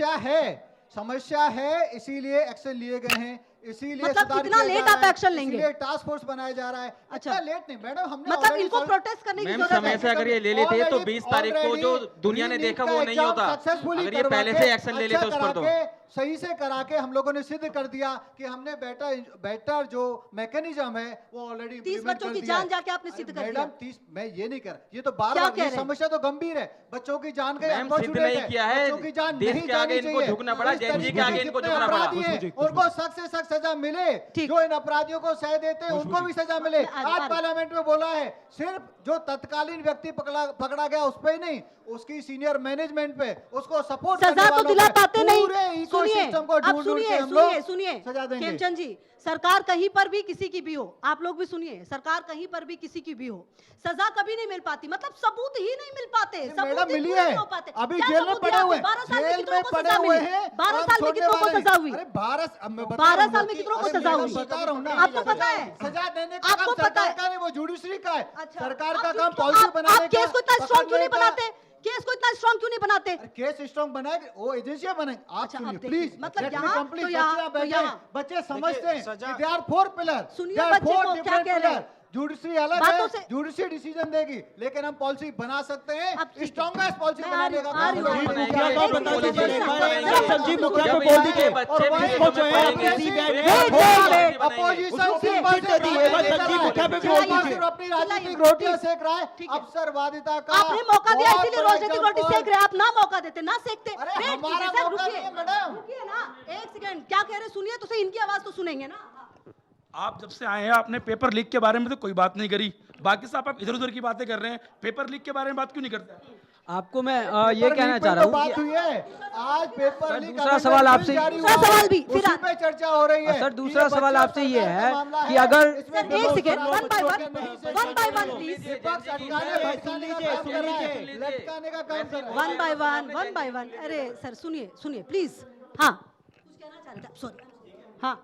समस्या है, इसीलिए एक्शन लिए गए हैं, इसीलिए मतलब कितना लेट आप एक्शन लेंगे? इसीलिए टास्क फोर्स बनाया जा रहा है। अच्छा लेट नहीं मैडम, हमने मतलब इनको प्रोटेस्ट करने की जरूरत है। समय से अगर ये ले लेते हैं तो 20 तारीख को जो दुनिया ने देखा वो नहीं होता। अगर ये पहले से एक्शन ले लेते उस पर तो सही से करा के हम लोगों ने सिद्ध कर दिया कि हमने बेटर जो मैकेनिज्म है वो ऑलरेडी 30 बच्चों की जान जाके आपने सिद्ध कर दिया। 30 मैं ये नहीं कर, ये तो बार-बार ये समस्या तो गंभीर है। बच्चों की जान का सिद्ध नहीं किया है, बच्चों की जान देश के आगे इनको झुकना पड़ा, जेएनजी के आगे इनको झुकना पड़ा। उनको सख्त से सख्त सजा मिले, जो इन अपराधियों को सह देते हैं उनको भी सजा मिले। आज पार्लियामेंट में बोला है, सिर्फ जो तत्कालीन व्यक्ति पकड़ा गया उस पे ही नहीं, उसकी सीनियर मैनेजमेंट पे, उसको सपोर्ट सजा तो दिला पाते नहीं। सुनिए खेमचंद जी, सरकार कहीं पर भी किसी की भी हो, आप लोग भी सुनिए, सरकार कहीं पर भी किसी की भी हो, सजा कभी नहीं मिल पाती, मतलब सबूत ही नहीं मिल पाते। मैडम मिली है, अभी जेल में पड़े हुए हैं, 12 साल में कितनों को सजा मिली? 12 साल में कितनों को सजा हुई? 12 साल में कितनों को सजा हुई? आपको पता है? सजा देने का काम सरकार का नहीं, वो जुडिशरी का है। सरकार का काम पॉलिसी बनाने का। आप केस को इतना स्ट्रॉन्ग क्यों नहीं बनाते? केस को इतना स्ट्रॉन्ग क्यों नहीं बनाते? केस स्ट्रॉन्ग बनाएंगे, वो एजेंसियां बनाएंगे। आप सुनिए प्लीज, मतलब यहाँ बच्चे समझते हैं कि दे आर 4 पिलर, सुनिए बच्चे को क्या कह रहे हैं। जुडिशरी अलग है, जुडिशरी डिसीजन देगी, लेकिन हम पॉलिसी बना सकते हैं, स्ट्रॉन्गेस्ट पॉलिसी बनाने का काम संजीव मुखिया को बोल दीजिए, इसको जो है अपोजिशन संजीव मुखिया पे बोल दीजिए, अपनी राजनीतिक रोटियां सेक रहा है, अवसरवादिता का आपने मौका दिया इसीलिए राजनीतिक रोटी सेक रहे, आप ना मौका देते ना सेकते। हमारा मौका नहीं है मैडम। रुकिए ना एक सेकंड, क्या कह रहे सुनिए तो सही, इनकी आवाज तो सुनेंगे ना। आप जब से आए हैं आपने पेपर लीक के बारे में तो कोई बात नहीं करी, बाकी सब आप इधर उधर की बातें कर रहे हैं, पेपर लीक के बारे में बात क्यों नहीं करते? आपको मैं ये कहना चाह रहा हूँ बात हुई है आज पेपर लीक दूसरा सवाल आपसे दूसरा सवाल भी फिर उसी पे चर्चा हो रही है। सर दूसरा सवाल आपसे ये है कि अगर एक second, one by one please, लटकाने का काम कर रहा है। One by one. अरे सर सुनिए प्लीज। हाँ कुछ कहना चाह रहे थे, सॉरी। हाँ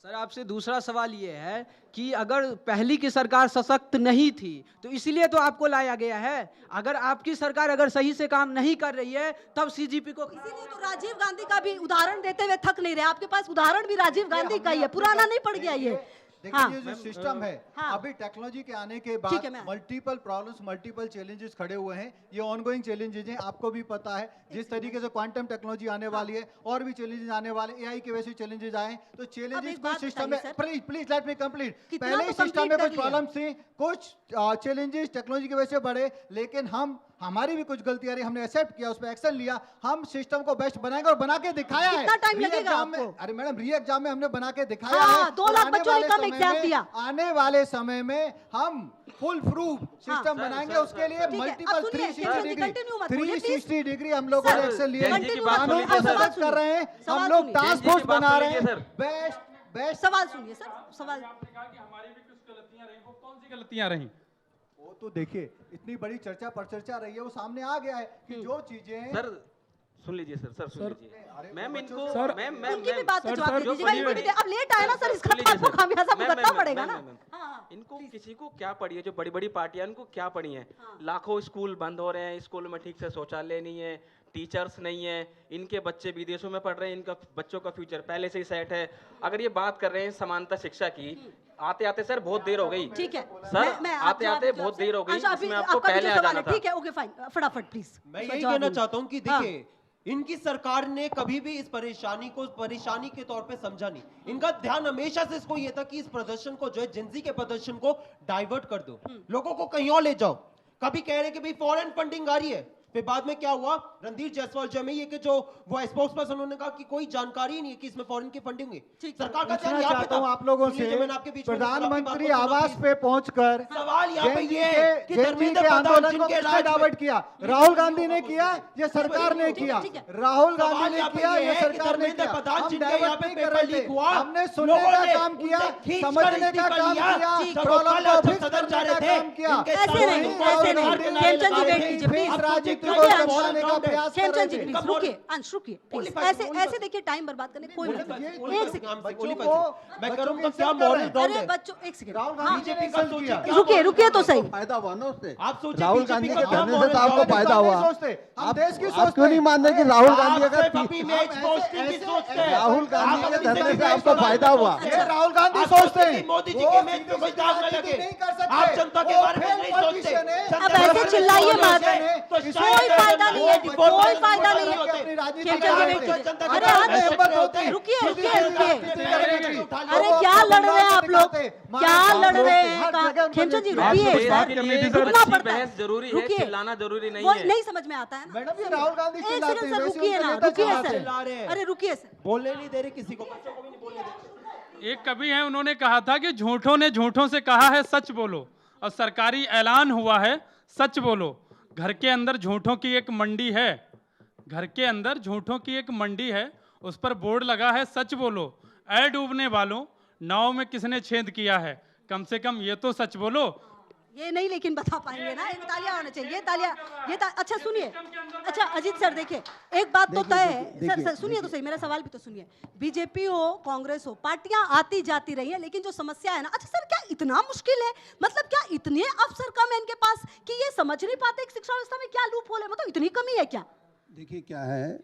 सर आपसे दूसरा सवाल ये है कि अगर पहली की सरकार सशक्त नहीं थी तो इसलिए तो आपको लाया गया है। अगर आपकी सरकार अगर सही से काम नहीं कर रही है तब सीजीपी को, इसीलिए तो राजीव गांधी का भी उदाहरण देते हुए थक नहीं रहे। आपके पास उदाहरण भी राजीव गांधी का ही है, पुराना नहीं पड़ गया ये। देखिए हाँ। ये जो सिस्टम है अभी टेक्नोलॉजी के आने के बाद मल्टीपल प्रॉब्लम्स मल्टीपल चैलेंजेस खड़े हुए हैं। ये ऑनगोइंग चैलेंजेस हैं, आपको भी पता है। जिस तरीके से क्वांटम टेक्नोलॉजी आने वाली है और भी चैलेंजेस आने वाले, एआई के वैसे चैलेंजेस आए, तो चैलेंजेस को सिस्टम में प्लीज लेट मी कंप्लीट। पहले ही सिस्टम में कुछ प्रॉब्लम थी, कुछ चैलेंजेस टेक्नोलॉजी की वजह से बढ़े, लेकिन हमारी भी कुछ गलतियां रही, हमने एक्सेप्ट किया, उस पर एक्शन लिया। हम सिस्टम को बेस्ट बनाएंगे और बना के दिखाया है। कितना टाइम लगेगा आपको? अरे मैडम री एग्जाम में हमने बना के दिखाया हाँ, है। 2 लाख बच्चों ने कम एग्जाम दिया। आने वाले समय में हम फुल प्रूफ सिस्टम बनाएंगे, उसके लिए मल्टीपल 360 डिग्री हम लोग एक्शन लिए, कानून को सख्त कर रहे हैं, हम लोग टास्क फोर्स बना रहे हैं। बेस्ट सवाल सुनिए सर, सवाल। हमारी भी कुछ गलतियां रही, वो कौन सी गलतियां रही? वो तो देखिए इतनी बड़ी चर्चा पर चर्चा रही है, वो सामने आ गया है कि जो चीजें सर सुन लीजिए सर सुन लीजिए। मैम इनको सर, मैम उनकी भी बात पे जवाब दे दीजिएगा, इनको भी अब लेट आए ना सर, इसका तो आपको खामियाजा भुगतना पड़ेगा ना। इनको किसी को क्या पड़ी है, जो बड़ी बड़ी पार्टियां इनको क्या पड़ी है? लाखों स्कूल बंद हो रहे हैं, स्कूल में ठीक से शौचालय नहीं है, टीचर्स नहीं है, इनके बच्चे विदेशों में पढ़ रहे हैं, इनका बच्चों का फ्यूचर पहले से ही सेट है। अगर ये बात कर रहे हैं समानता शिक्षा की, आते आते सर बहुत देर हो गई। ठीक है सर, आते आते बहुत देर हो गई, इसमें आपको पहले आ जाना था। ठीक है, ओके फाइन, फटाफट प्लीज। मैं यही कहना चाहता हूं कि देखिए इनकी सरकार ने कभी भी इस परेशानी को परेशानी के तौर पे समझा नहीं। इनका ध्यान हमेशा से इसको ये था कि इस प्रदर्शन को जो है जिंजी के प्रदर्शन को डाइवर्ट कर दो, लोगों को कहीं और ले जाओ। कभी कह रहे कि भाई फॉरेन फंडिंग आ रही है, फिर बाद में क्या हुआ, रणधीर जायसवाल जो है कि जो वो स्पोक्स पर्सन उन्होंने कहा कि कोई जानकारी नहीं है कि इसमें फॉरेन की फंडिंग हुई। सरकार का ध्यान यहाँ पे था। आप लोगों से प्रधानमंत्री आवास पे पहुंचकर सवाल यहाँ पे ये है कि धर्मेंद्र प्रधान आंदोलन को किसने डाइवर्ट किया? राहुल गांधी ने किया, ये सरकार ने किया? राहुल गांधी ने किया, ये सरकार ने किया? हम डाइवर्ट नहीं कर रहे थे, हमने सुनने का काम किया, समझने का काम किया, प्रॉब्लम को फिक्स करने का काम किया। ऐसे नहीं, खेमचंद जी बैठ लीजिए प्लीज। खेमचंद जी प्लीज रुकिए, अंश रुकिए प्लीज। ऐसे देखिए टाइम बर्बाद करने कोई मतलब नहीं। एक सेकंड मैं करूंगा क्या मॉरल ग्राउंड है? बच्चों एक सेकंड, बीजेपी का सोचिए, रुकिए तो सही। फायदा हुआ ना उससे। आप सोचिए राहुल गांधी के धरने से तो आपको फायदा हुआ। हम देश की आप क्यों नहीं मान रहे कि राहुल गांधी अगर राहुल गांधी के धरने से आपको फायदा हुआ? राहुल गांधी सोचते हैं मोदी जी के इमेज पे कोई दाग न लगे, आप जनता के बारे में नहीं सोचते। अब ऐसे चिल्लाइए मत, कोई फायदा नहीं है, कोई फायदा नहीं है। अरे रुकिए, अरे क्या लड़ रहे हैं आप लोग, क्या लड़ रहे हैं? खेमचंद जी रुकिए, रुकना पड़ता है, जरूरी है, चिल्लाना जरूरी नहीं वो है। नहीं समझ में आता है ना। मैडम ये राहुल गांधी एक चिल्लाते सेकंड हैं, सर, वैसे रुकिए उनका ना, नेता रुकिए चिल्ला रहे हैं। सर, अरे रुकिए सर। बोलने नहीं दे रहे किसी को, बच्चों को भी नहीं बोलने दे रहे। एक कवि है, उन्होंने कहा था कि झूठों ने झूठों से कहा है सच बोलो, और सरकारी ऐलान हुआ है सच बोलो। घर के अंदर झूठों की एक मंडी है, घर के अंदर झूठों की एक मंडी है, उस पर बोर्ड लगा है सच बोलो। ऐ डूबने वालों, नाव में किसने छेद किया है, कम से कम ये तो सच बोलो। ये नहीं लेकिन बता पाएंगे ना, ये तालियां होना चाहिए, अच्छा सुनिए, अच्छा अजीत सर देखिए, एक बात तो तय है सर, सुनिए तो सही, मेरा सवाल भी तो सुनिए। बीजेपी हो कांग्रेस हो, पार्टियां आती जाती रही हैं, लेकिन जो समस्या है ना, अच्छा सर क्या इतना मुश्किल है, मतलब क्या इतने अफसर कम है इनके पास कि ये समझ नहीं पाते कि शिक्षा व्यवस्था में क्या लूप होल है, मतलब इतनी कमी है क्या? देखिए क्या है,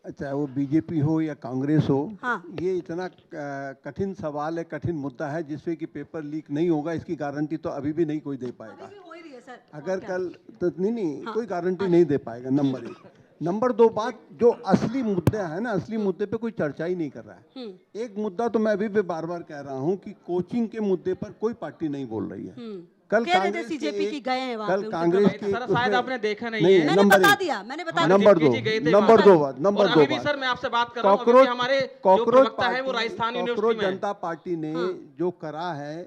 चाहे वो बीजेपी हो या कांग्रेस हो, ये इतना कठिन सवाल है, कठिन मुद्दा है, जिसपे कि पेपर लीक नहीं होगा इसकी गारंटी तो अभी भी नहीं कोई दे पाएगा। अगर कल तो नहीं कोई गारंटी नहीं दे पाएगा, नंबर 1। नंबर 2 बात, जो असली मुद्दे है ना, असली मुद्दे पे कोई चर्चा ही नहीं कर रहा है। एक मुद्दा तो मैं अभी भी बार बार कह रहा हूँ कि कोचिंग के मुद्दे पर कोई पार्टी नहीं बोल रही है। कल कह रहे थे कांग्रेस सीजेपी की गए हैं वहाँ कल पे, कांग्रेस उनके की सर शायद आपने देखा नहीं नहीं, है। मैंने नंबर बता एक। दिया, मैंने बता नंबर दिया। दो, जी गए थे नंबर वहाँ। दो बात, नंबर और दो अभी भी बात। सर मैं आपसे बात कर रहा हूँ, अभी भी हमारे जो प्रवक्ता है वो राजस्थान यूनिवर्सिटी कॉकरोच में है। जनता पार्टी ने जो करा है,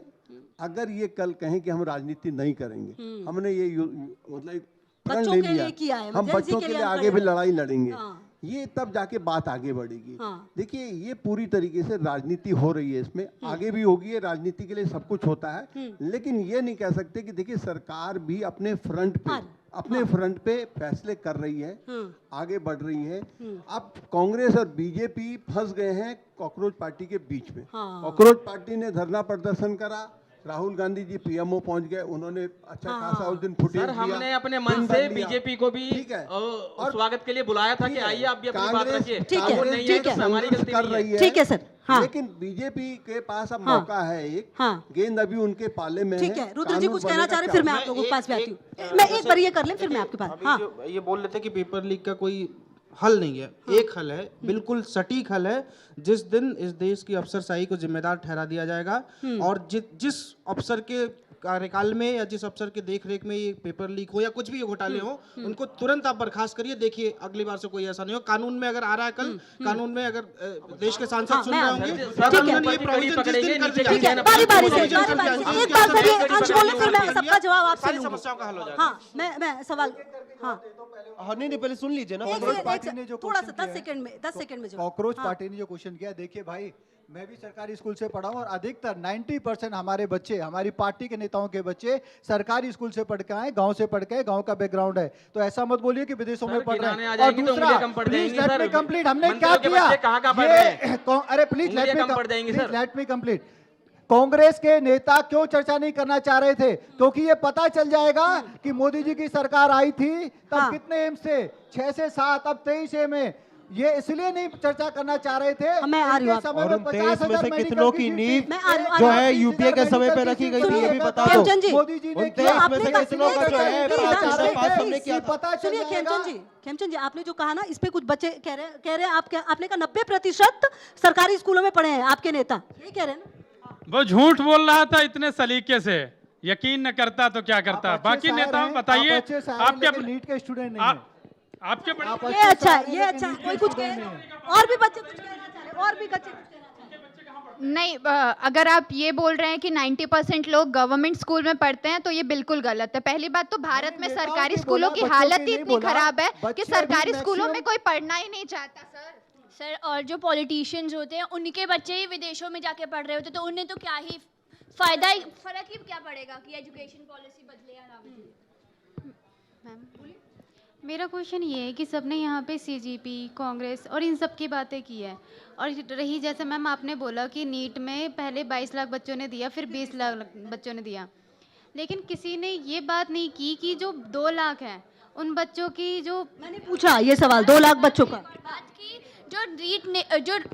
अगर ये कल कहें कि हम राजनीति नहीं करेंगे, हमने ये मतलब एक प्रण बच्चों ले के लिया, लिए किया है, हम जेंजी बच्चों के के लिए लिए हम आगे भी खड़े लड़ाई लड़ेंगे, हाँ। ये तब जाके बात आगे बढ़ेगी। हाँ। देखिए ये पूरी तरीके से राजनीति हो रही है, इसमें आगे भी होगी, राजनीति के लिए सब कुछ होता है, लेकिन ये नहीं कह सकते कि देखिए सरकार भी अपने फ्रंट पे फैसले कर रही है, आगे बढ़ रही है। अब कांग्रेस और बीजेपी फंस गए हैं कॉकरोच पार्टी के बीच में। कॉकरोच पार्टी ने धरना प्रदर्शन करा, राहुल गांधी जी पीएमओ पहुंच गए, उन्होंने अच्छा खासा उस दिन फुटेज सर हमने अपने मन से बीजेपी को भी स्वागत के लिए बुलाया था कि आइए आप भी अपनी बात रखिए। ठीक है, वो नहीं ठीक है। हमारी गलती कर नहीं रही है। है, ठीक है सर, हाँ। लेकिन बीजेपी के पास अब मौका है एक, गेंद अभी उनके पाले में ठीक है, रुद्र जी कानून कुछ कहना बनेगा चाह रहे, क्या फिर मैं आप लोगों के पास भी आती हूँ। मैं एक बार ये कर लें, फिर मैं आपके पास। अभी हाँ, जो ये बोल रहे थे कि पेपर लीक का कोई हल नहीं है, एक हल है, बिल्कुल सटीक हल है। जिस दिन इस देश की अफसरशाही को जिम्मेदार ठहरा दिया जाएगा और जिस अफसर के कार्यकाल में या जिस अफसर के देख रेख में ये पेपर लीक हो या कुछ भी घोटाले हो, उनको तुरंत आप बर्खास्त करिए। देखिए अगली बार से कोई ऐसा नहीं हो। कानून में अगर आ रहा है कल, कानून में अगर देश के सांसद सुन रहे होंगे, ये प्रोविजन जिस दिन कर दिया ठीक है, जाएगा, बारी बारी से प्रोविजन कर दिया जाएगा, एक बार करिए, अंश बोले, फिर मैं सबका जवाब आपसे सारी लूंगी। समस्याओं का हल हो जाएगा। हाँ, मैं सवाल, हाँ, नहीं पहले सुन लीजिए ना। पार्टी ने जो थोड़ा सा क्वेश्चन 10 सेकंड में, 10 सेकंड में जवाब। कॉकरोच पार्टी ने जो क्वेश्चन किया, देखिए भाई मैं भी सरकारी स्कूल से पढ़ा हूँ और अधिकतर 90% हमारे बच्चे, हमारी पार्टी के नेताओं के बच्चे सरकारी स्कूल से पढ़ के आए, गांव से पढ़ के आए, गांव का बैकग्राउंड है। तो ऐसा मत बोलिए कि विदेशों में पढ़ रहे हैं। और दूसरा, प्लीज लेट मी कंप्लीट, हमने क्या किया, अरे please let me complete. Congress के नेता क्यों चर्चा नहीं करना चाह रहे थे? क्योंकि ये पता चल जाएगा कि मोदी जी की सरकार आई थी तब कितने एम्स थे, 6 से 7, अब 23 में। ये इसलिए नहीं चर्चा करना चाह रहे थे। मैं आ रही हूँ, और उन 23 में से कितनों की नींव जो है यूपीए के समय पे रखी गई थी, ये भी बता दो। मोदी जी ने उन 23 में से कितनों का जो है पास हमने किया था। पता सुनिए खेमचंद जी, आपने जो कहा ना, इस पे कुछ बच्चे कह रहे हैं आपने कहा 90% सरकारी स्कूलों में पढ़े हैं आपके नेता, ये कह रहे हैं ना? वो झूठ बोल रहा था इतने सलीके से, यकीन न करता तो क्या करता। बाकी नेताओं बताइए, आपके नीट के स्टूडेंट नहीं है। आपके ये अच्छा है, कोई कुछ कहे, और भी बच्चे कुछ कहना चाह रहे, और भी बच्चे कुछ कहना चाह रहे। नहीं, अगर आप ये बोल रहे हैं कि 90% लोग गवर्नमेंट स्कूल में पढ़ते हैं तो ये बिल्कुल गलत है। पहली बात तो भारत में सरकारी स्कूलों की हालत ही इतनी खराब है कि सरकारी स्कूलों में कोई पढ़ना ही नहीं चाहता सर। और जो पॉलिटिशियंस होते हैं उनके बच्चे ही विदेशों में जाके पढ़ रहे होते, तो उन्हें तो क्या ही फर्क ही क्या पड़ेगा कि एजुकेशन पॉलिसी बदले या ना बदले। मैम बोलिए। मेरा क्वेश्चन ये है कि सबने यहाँ पे सीजीपी, कांग्रेस और इन सब की बातें की है, और रही जैसे मैम आपने बोला कि नीट में पहले 22 लाख बच्चों ने दिया, फिर 20 लाख बच्चों ने दिया, लेकिन किसी ने ये बात नहीं की कि जो 2 लाख हैं उन बच्चों की, जो मैंने पूछा ये सवाल 2 लाख बच्चों का, बात की जो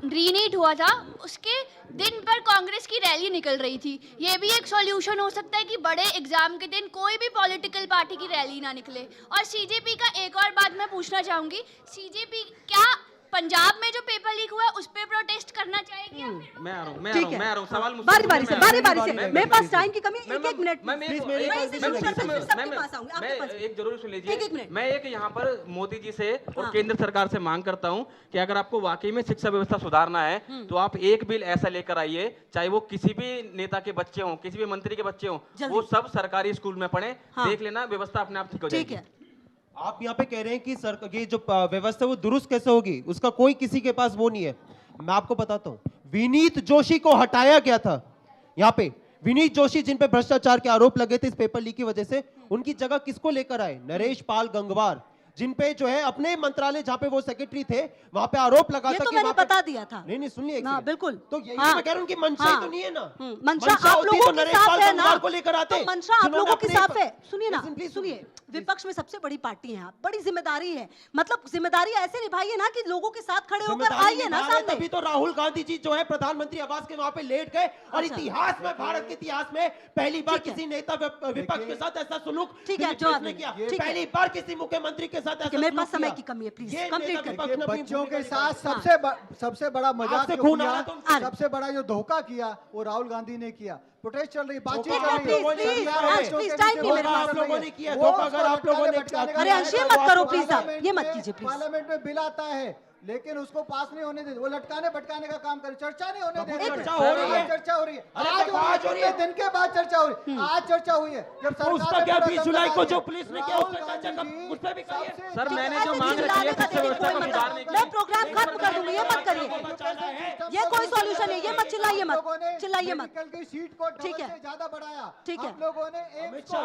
रीनीट हुआ था उसके दिन पर कांग्रेस की रैली निकल रही थी। ये भी एक सॉल्यूशन हो सकता है कि बड़े एग्जाम के दिन कोई भी पॉलिटिकल पार्टी की रैली ना निकले। और सीजेपी का एक और बात मैं पूछना चाहूंगी, सीजेपी क्या पंजाब में जो पेपर लीक हुआ है उस पे प्रोटेस्ट करना चाहेगी? मैं आ रहा हूँ सवाल बारी बारी से मेरे पास टाइम की कमी, एक मिनट मैं एक जरूर सुन लीजिए। मैं एक यहाँ पर मोदी जी से और केंद्र सरकार से मांग करता हूँ कि अगर आपको वाकई में शिक्षा व्यवस्था सुधारना है तो आप एक बिल ऐसा लेकर आइए, चाहे वो किसी भी नेता के बच्चे हों, किसी भी मंत्री के बच्चे हों, वो सब सरकारी स्कूल में पढ़े, देख लेना व्यवस्था अपने आप ठीक हो जाएगी। आप यहाँ पे कह रहे हैं कि सरकार की जो व्यवस्था है वो दुरुस्त कैसे होगी, उसका कोई किसी के पास वो नहीं है। मैं आपको बताता हूँ, विनीत जोशी को हटाया गया था यहाँ पे। विनीत जोशी जिन पे भ्रष्टाचार के आरोप लगे थे इस पेपर लीक की वजह से, उनकी जगह किसको लेकर आए? नरेश पाल गंगवार, जिन पे जो है अपने मंत्रालय जहाँ पे वो सेक्रेटरी थे वहां पे आरोप लगा था तो कि मैंने बता दिया था। नहीं सुनिए, बिल्कुल, तो यही मैं कह रहा हूँ कि मंशा ही तो नहीं है ना। मंशा आप लोगों की साफ है ना, को लेकर आते, मंशा आप लोगों की साफ है। सुनिए ना, सुनिए, विपक्ष में सबसे बड़ी पार्टी है आप, बड़ी जिम्मेदारी है, मतलब जिम्मेदारी ऐसे निभाइए ना कि लोगों के साथ खड़े होकर आइए ना सामने। तभी तो राहुल गांधी जी जो है प्रधानमंत्री आवास के वहां पे लेट गए और इतिहास में, भारत के इतिहास में पहली बार किसी नेता विपक्ष के साथ ऐसा सुलूक ठीक है जो आपने किया, पहली बार किसी मुख्यमंत्री के साथ ठीक है, मेरे पास समय की कमी है, प्लीज कंप्लीट करिए। बच्चों के साथ सबसे बड़ा मजाक जो किया, सबसे बड़ा जो धोखा किया वो राहुल गांधी ने किया। प्रोटेस्ट चल रही, बातचीत चल रही अरे अंशी मत करो प्लीज, आप ये मत कीजिए प्लीज। पार्लियामेंट में बिल आता है लेकिन उसको पास नहीं होने देते, वो लटकाने भटकाने का काम करे, चर्चा नहीं होने देते। चर्चा हो रही है, चर्चा हो रही है, आज हो रही है, दिन के बाद चर्चा हो रही है। आज चर्चा हुई है जब सरकार ने 20 जुलाई को जो पुलिस ने किया उसका चर्चा उस पे भी करिए। सर मैंने जो मांग रखी है फिर से व्यवस्था को सुधारने की, मैं प्रोग्राम खत्म कर दूंगी, ये मत करिए, ये कोई सॉल्यूशन है, ये मत चिल्लाइए, मत चिल्लाइए मत। की सीट को ठीक है, ज्यादा बढ़ाया, ठीक है, हम लोगों ने एम्स को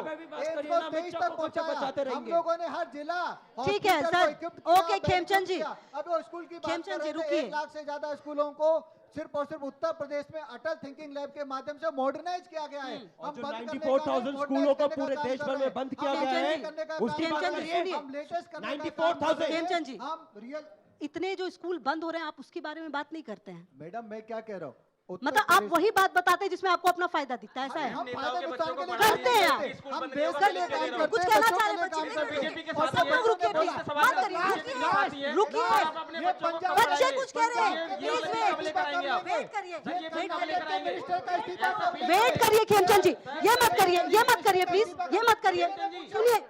23 तक पहुंचाया, हम लोगों ने हर जिला ठीक है सर, ओके खेमचंद जी, अब स्कूल की बात कर रहे थे, रुकिए। 1 लाख से ज्यादा स्कूलों को सिर्फ और सिर्फ उत्तर प्रदेश में अटल थिंकिंग लैब के माध्यम से मॉडर्नाइज किया गया है। और जो 94,000 स्कूलों को पूरे देश भर में बंद किया गया है, उसकी बात करिए। हम लेटेस्ट 94,000 खेमचंद जी, हम रियल इतने जो स्कूल बंद हो रहे हैं आप उसके बारे में बात नहीं करते हैं। मैडम मैं क्या कह रहा हूँ, मतलब आप वही बात बताते हैं जिसमें आपको अपना फायदा दिखता है, ऐसा है? करते हैं आप, कुछ कहना चाह रहे बच्चे, सब लोग रुकिए प्लीज, बात करिए, रुकिए, बच्चे कुछ कह रहे हैं, प्लीज वेट करिए, वेट करिए खेमचंद जी, ये मत करिए, ये मत करिए प्लीज, ये मत करिए, सुनिए।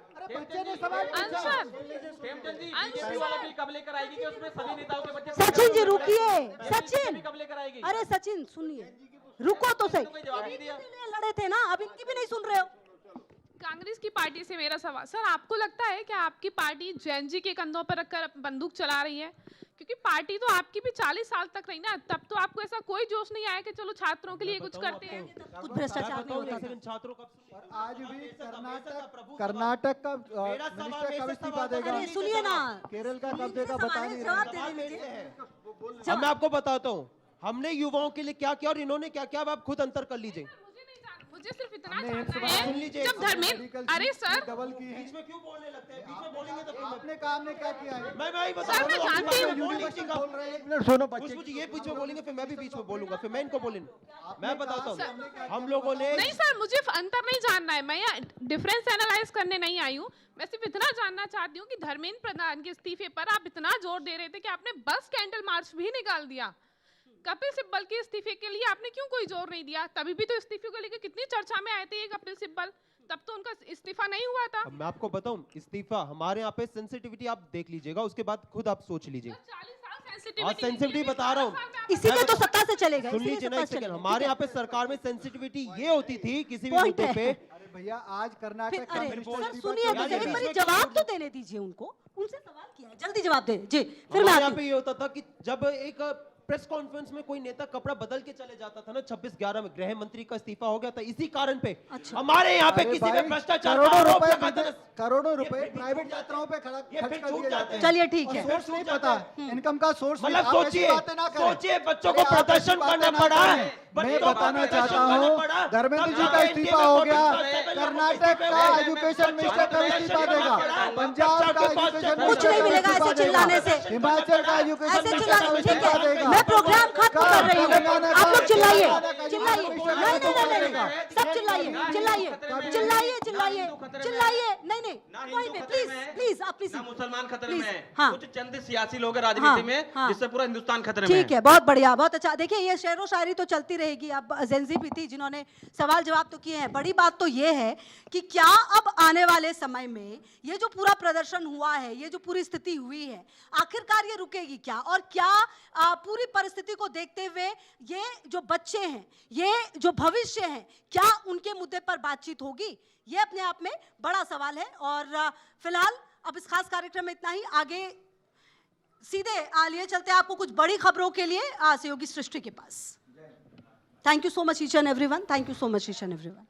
सचिन जी रुकिए, सचिन, अरे सचिन सुनिए, रुको तो सही, लड़े थे ना, अब इनकी भी नहीं सुन रहे हो। कांग्रेस की पार्टी से मेरा सवाल, सर आपको लगता है कि आपकी पार्टी जैन जी के कंधों पर रखकर बंदूक चला रही है? क्योंकि पार्टी तो आपकी भी 40 साल तक रही ना, तब तो आपको ऐसा कोई जोश नहीं आया कि चलो छात्रों के लिए कुछ करते हैं। कुछ भ्रष्टाचार नहीं होता था। छात्रों का आज भी कर्नाटक का मिनिस्टर कब इस्तीफा देगा? सुनिए ना, केरल का कब देगा बता नहीं रहे। अब मैं आपको बताता हूँ हमने युवाओं के लिए क्या किया और इन्होंने क्या किया, अब आप खुद अंतर कर लीजिए। मुझे सिर्फ इतना जानना है, जब धर्मेंद्र, अरे सर डबल की है, बीच में क्यों बोलने लगते हैं? बीच में बोलेंगे तो आपने काम ने क्या किया है? मैं वही बता सर, मैं जानती हूँ। बोल रहे हैं, 1 मिनट सुनो बच्चे, कुछ ये बीच में बोलेंगे फिर मैं भी बीच में बोलूंगा, फिर मैं इनको बोलूंगा। मैं बताता हूँ हम लोगों ने नहीं सर, मुझे अंतर नहीं जानना है, मैं यहाँ डिफरेंस एनालाइज करने नहीं आई हूँ। मैं सिर्फ इतना जानना चाहती हूँ कि धर्मेंद्र प्रधान के इस्तीफे पर आप इतना जोर दे रहे थे कि आपने बस कैंडल मार्च भी निकाल दिया। कपिल सिब्बल के इस्तीफे के लिए आपने क्यों कोई जोर नहीं दिया? तभी भी तो इस्तीफे को लेकर कितनी चर्चा में आए थे ये कपिल सिब्बल, तब तो उनका इस्तीफा नहीं हुआ था। मैं आपको बताऊं, इस्तीफा हमारे यहाँ पे सेंसिटिविटी आप देख लीजिएगा, उसके बाद खुद आप सोच लीजिए। सेंसिटिविटी बता रहा हूँ, इसीलिए तो सत्ता से चले गए। सुन लीजिए ना एक सेकंड, हमारे यहाँ पे सरकार में सेंसिटिविटी ये होती थी किसी भी मुद्दे पे। भैया आज कर्नाटक का सर सुनिए तो एक बार जवाब तो देने दीजिए उनको, उनसे सवाल किया है, जल्दी जवाब दे जी। फिर मैं यहाँ पे ये होता था कि जब एक प्रेस कॉन्फ्रेंस में कोई नेता कपड़ा बदल के चले जाता था ना, 26/11 में गृह मंत्री का इस्तीफा हो गया था इसी कारण पे। अच्छा। हमारे यहाँ पे किसी में भ्रष्टाचार करोड़ों रुपए प्राइवेट यात्राओं पे खर्च कर दिए जाते हैं। चलिए ठीक है, सोर्स नहीं पता, इनकम का सोर्स मतलब सोचिए बच्चों को प्रदर्शन करना पड़ा। मैं बताना चाहता हूँ धर्मेंद्र जी का इस्तीफा हो गया, कर्नाटक का एजुकेशन मिनिस्टर कब इस्तीफा देगा, पंजाब का एजुकेशन कुछ नहीं मिलेगा ऐसे चिल्लाने से, हिमाचल का एजुकेशन मिनिस्टर कब इस्तीफा देगा। मैं प्रोग्राम खत्म कर रही हूँ, आप लोग चिल्लाइए, नहीं, सब चिल्लाइए, नहीं, कोई भी प्लीज आप प्लीज। मुसलमान खतरे में है, हाँ, कुछ चंद सियासी लोग हैं राजनीति में जिससे पूरा हिंदुस्तान खतरे में है। ठीक है, बहुत बढ़िया, बहुत अच्छा। देखिए ये शेरो शायरी तो चलती रहेगी। अब जेंजी भी थी जिन्होंने सवाल जवाब तो किए हैं। बड़ी बात तो ये है कि क्या अब आने वाले समय में ये जो पूरा प्रदर्शन हुआ है, ये जो पूरी स्थिति हुई है, आखिरकार ये रुकेगी क्या, और क्या पूरी परिस्थिति को देखते हुए ये जो बच्चे हैं, ये जो भविष्य है, क्या उनके मुद्दे पर बातचीत होगी? ये अपने आप में बड़ा सवाल है। और फिलहाल अब इस खास कार्यक्रम में इतना ही। आगे सीधे लिए चलते हैं आपको कुछ बड़ी खबरों के लिए सहयोगी सृष्टि के पास। Thank you so much each and everyone. Thank you so much each and everyone.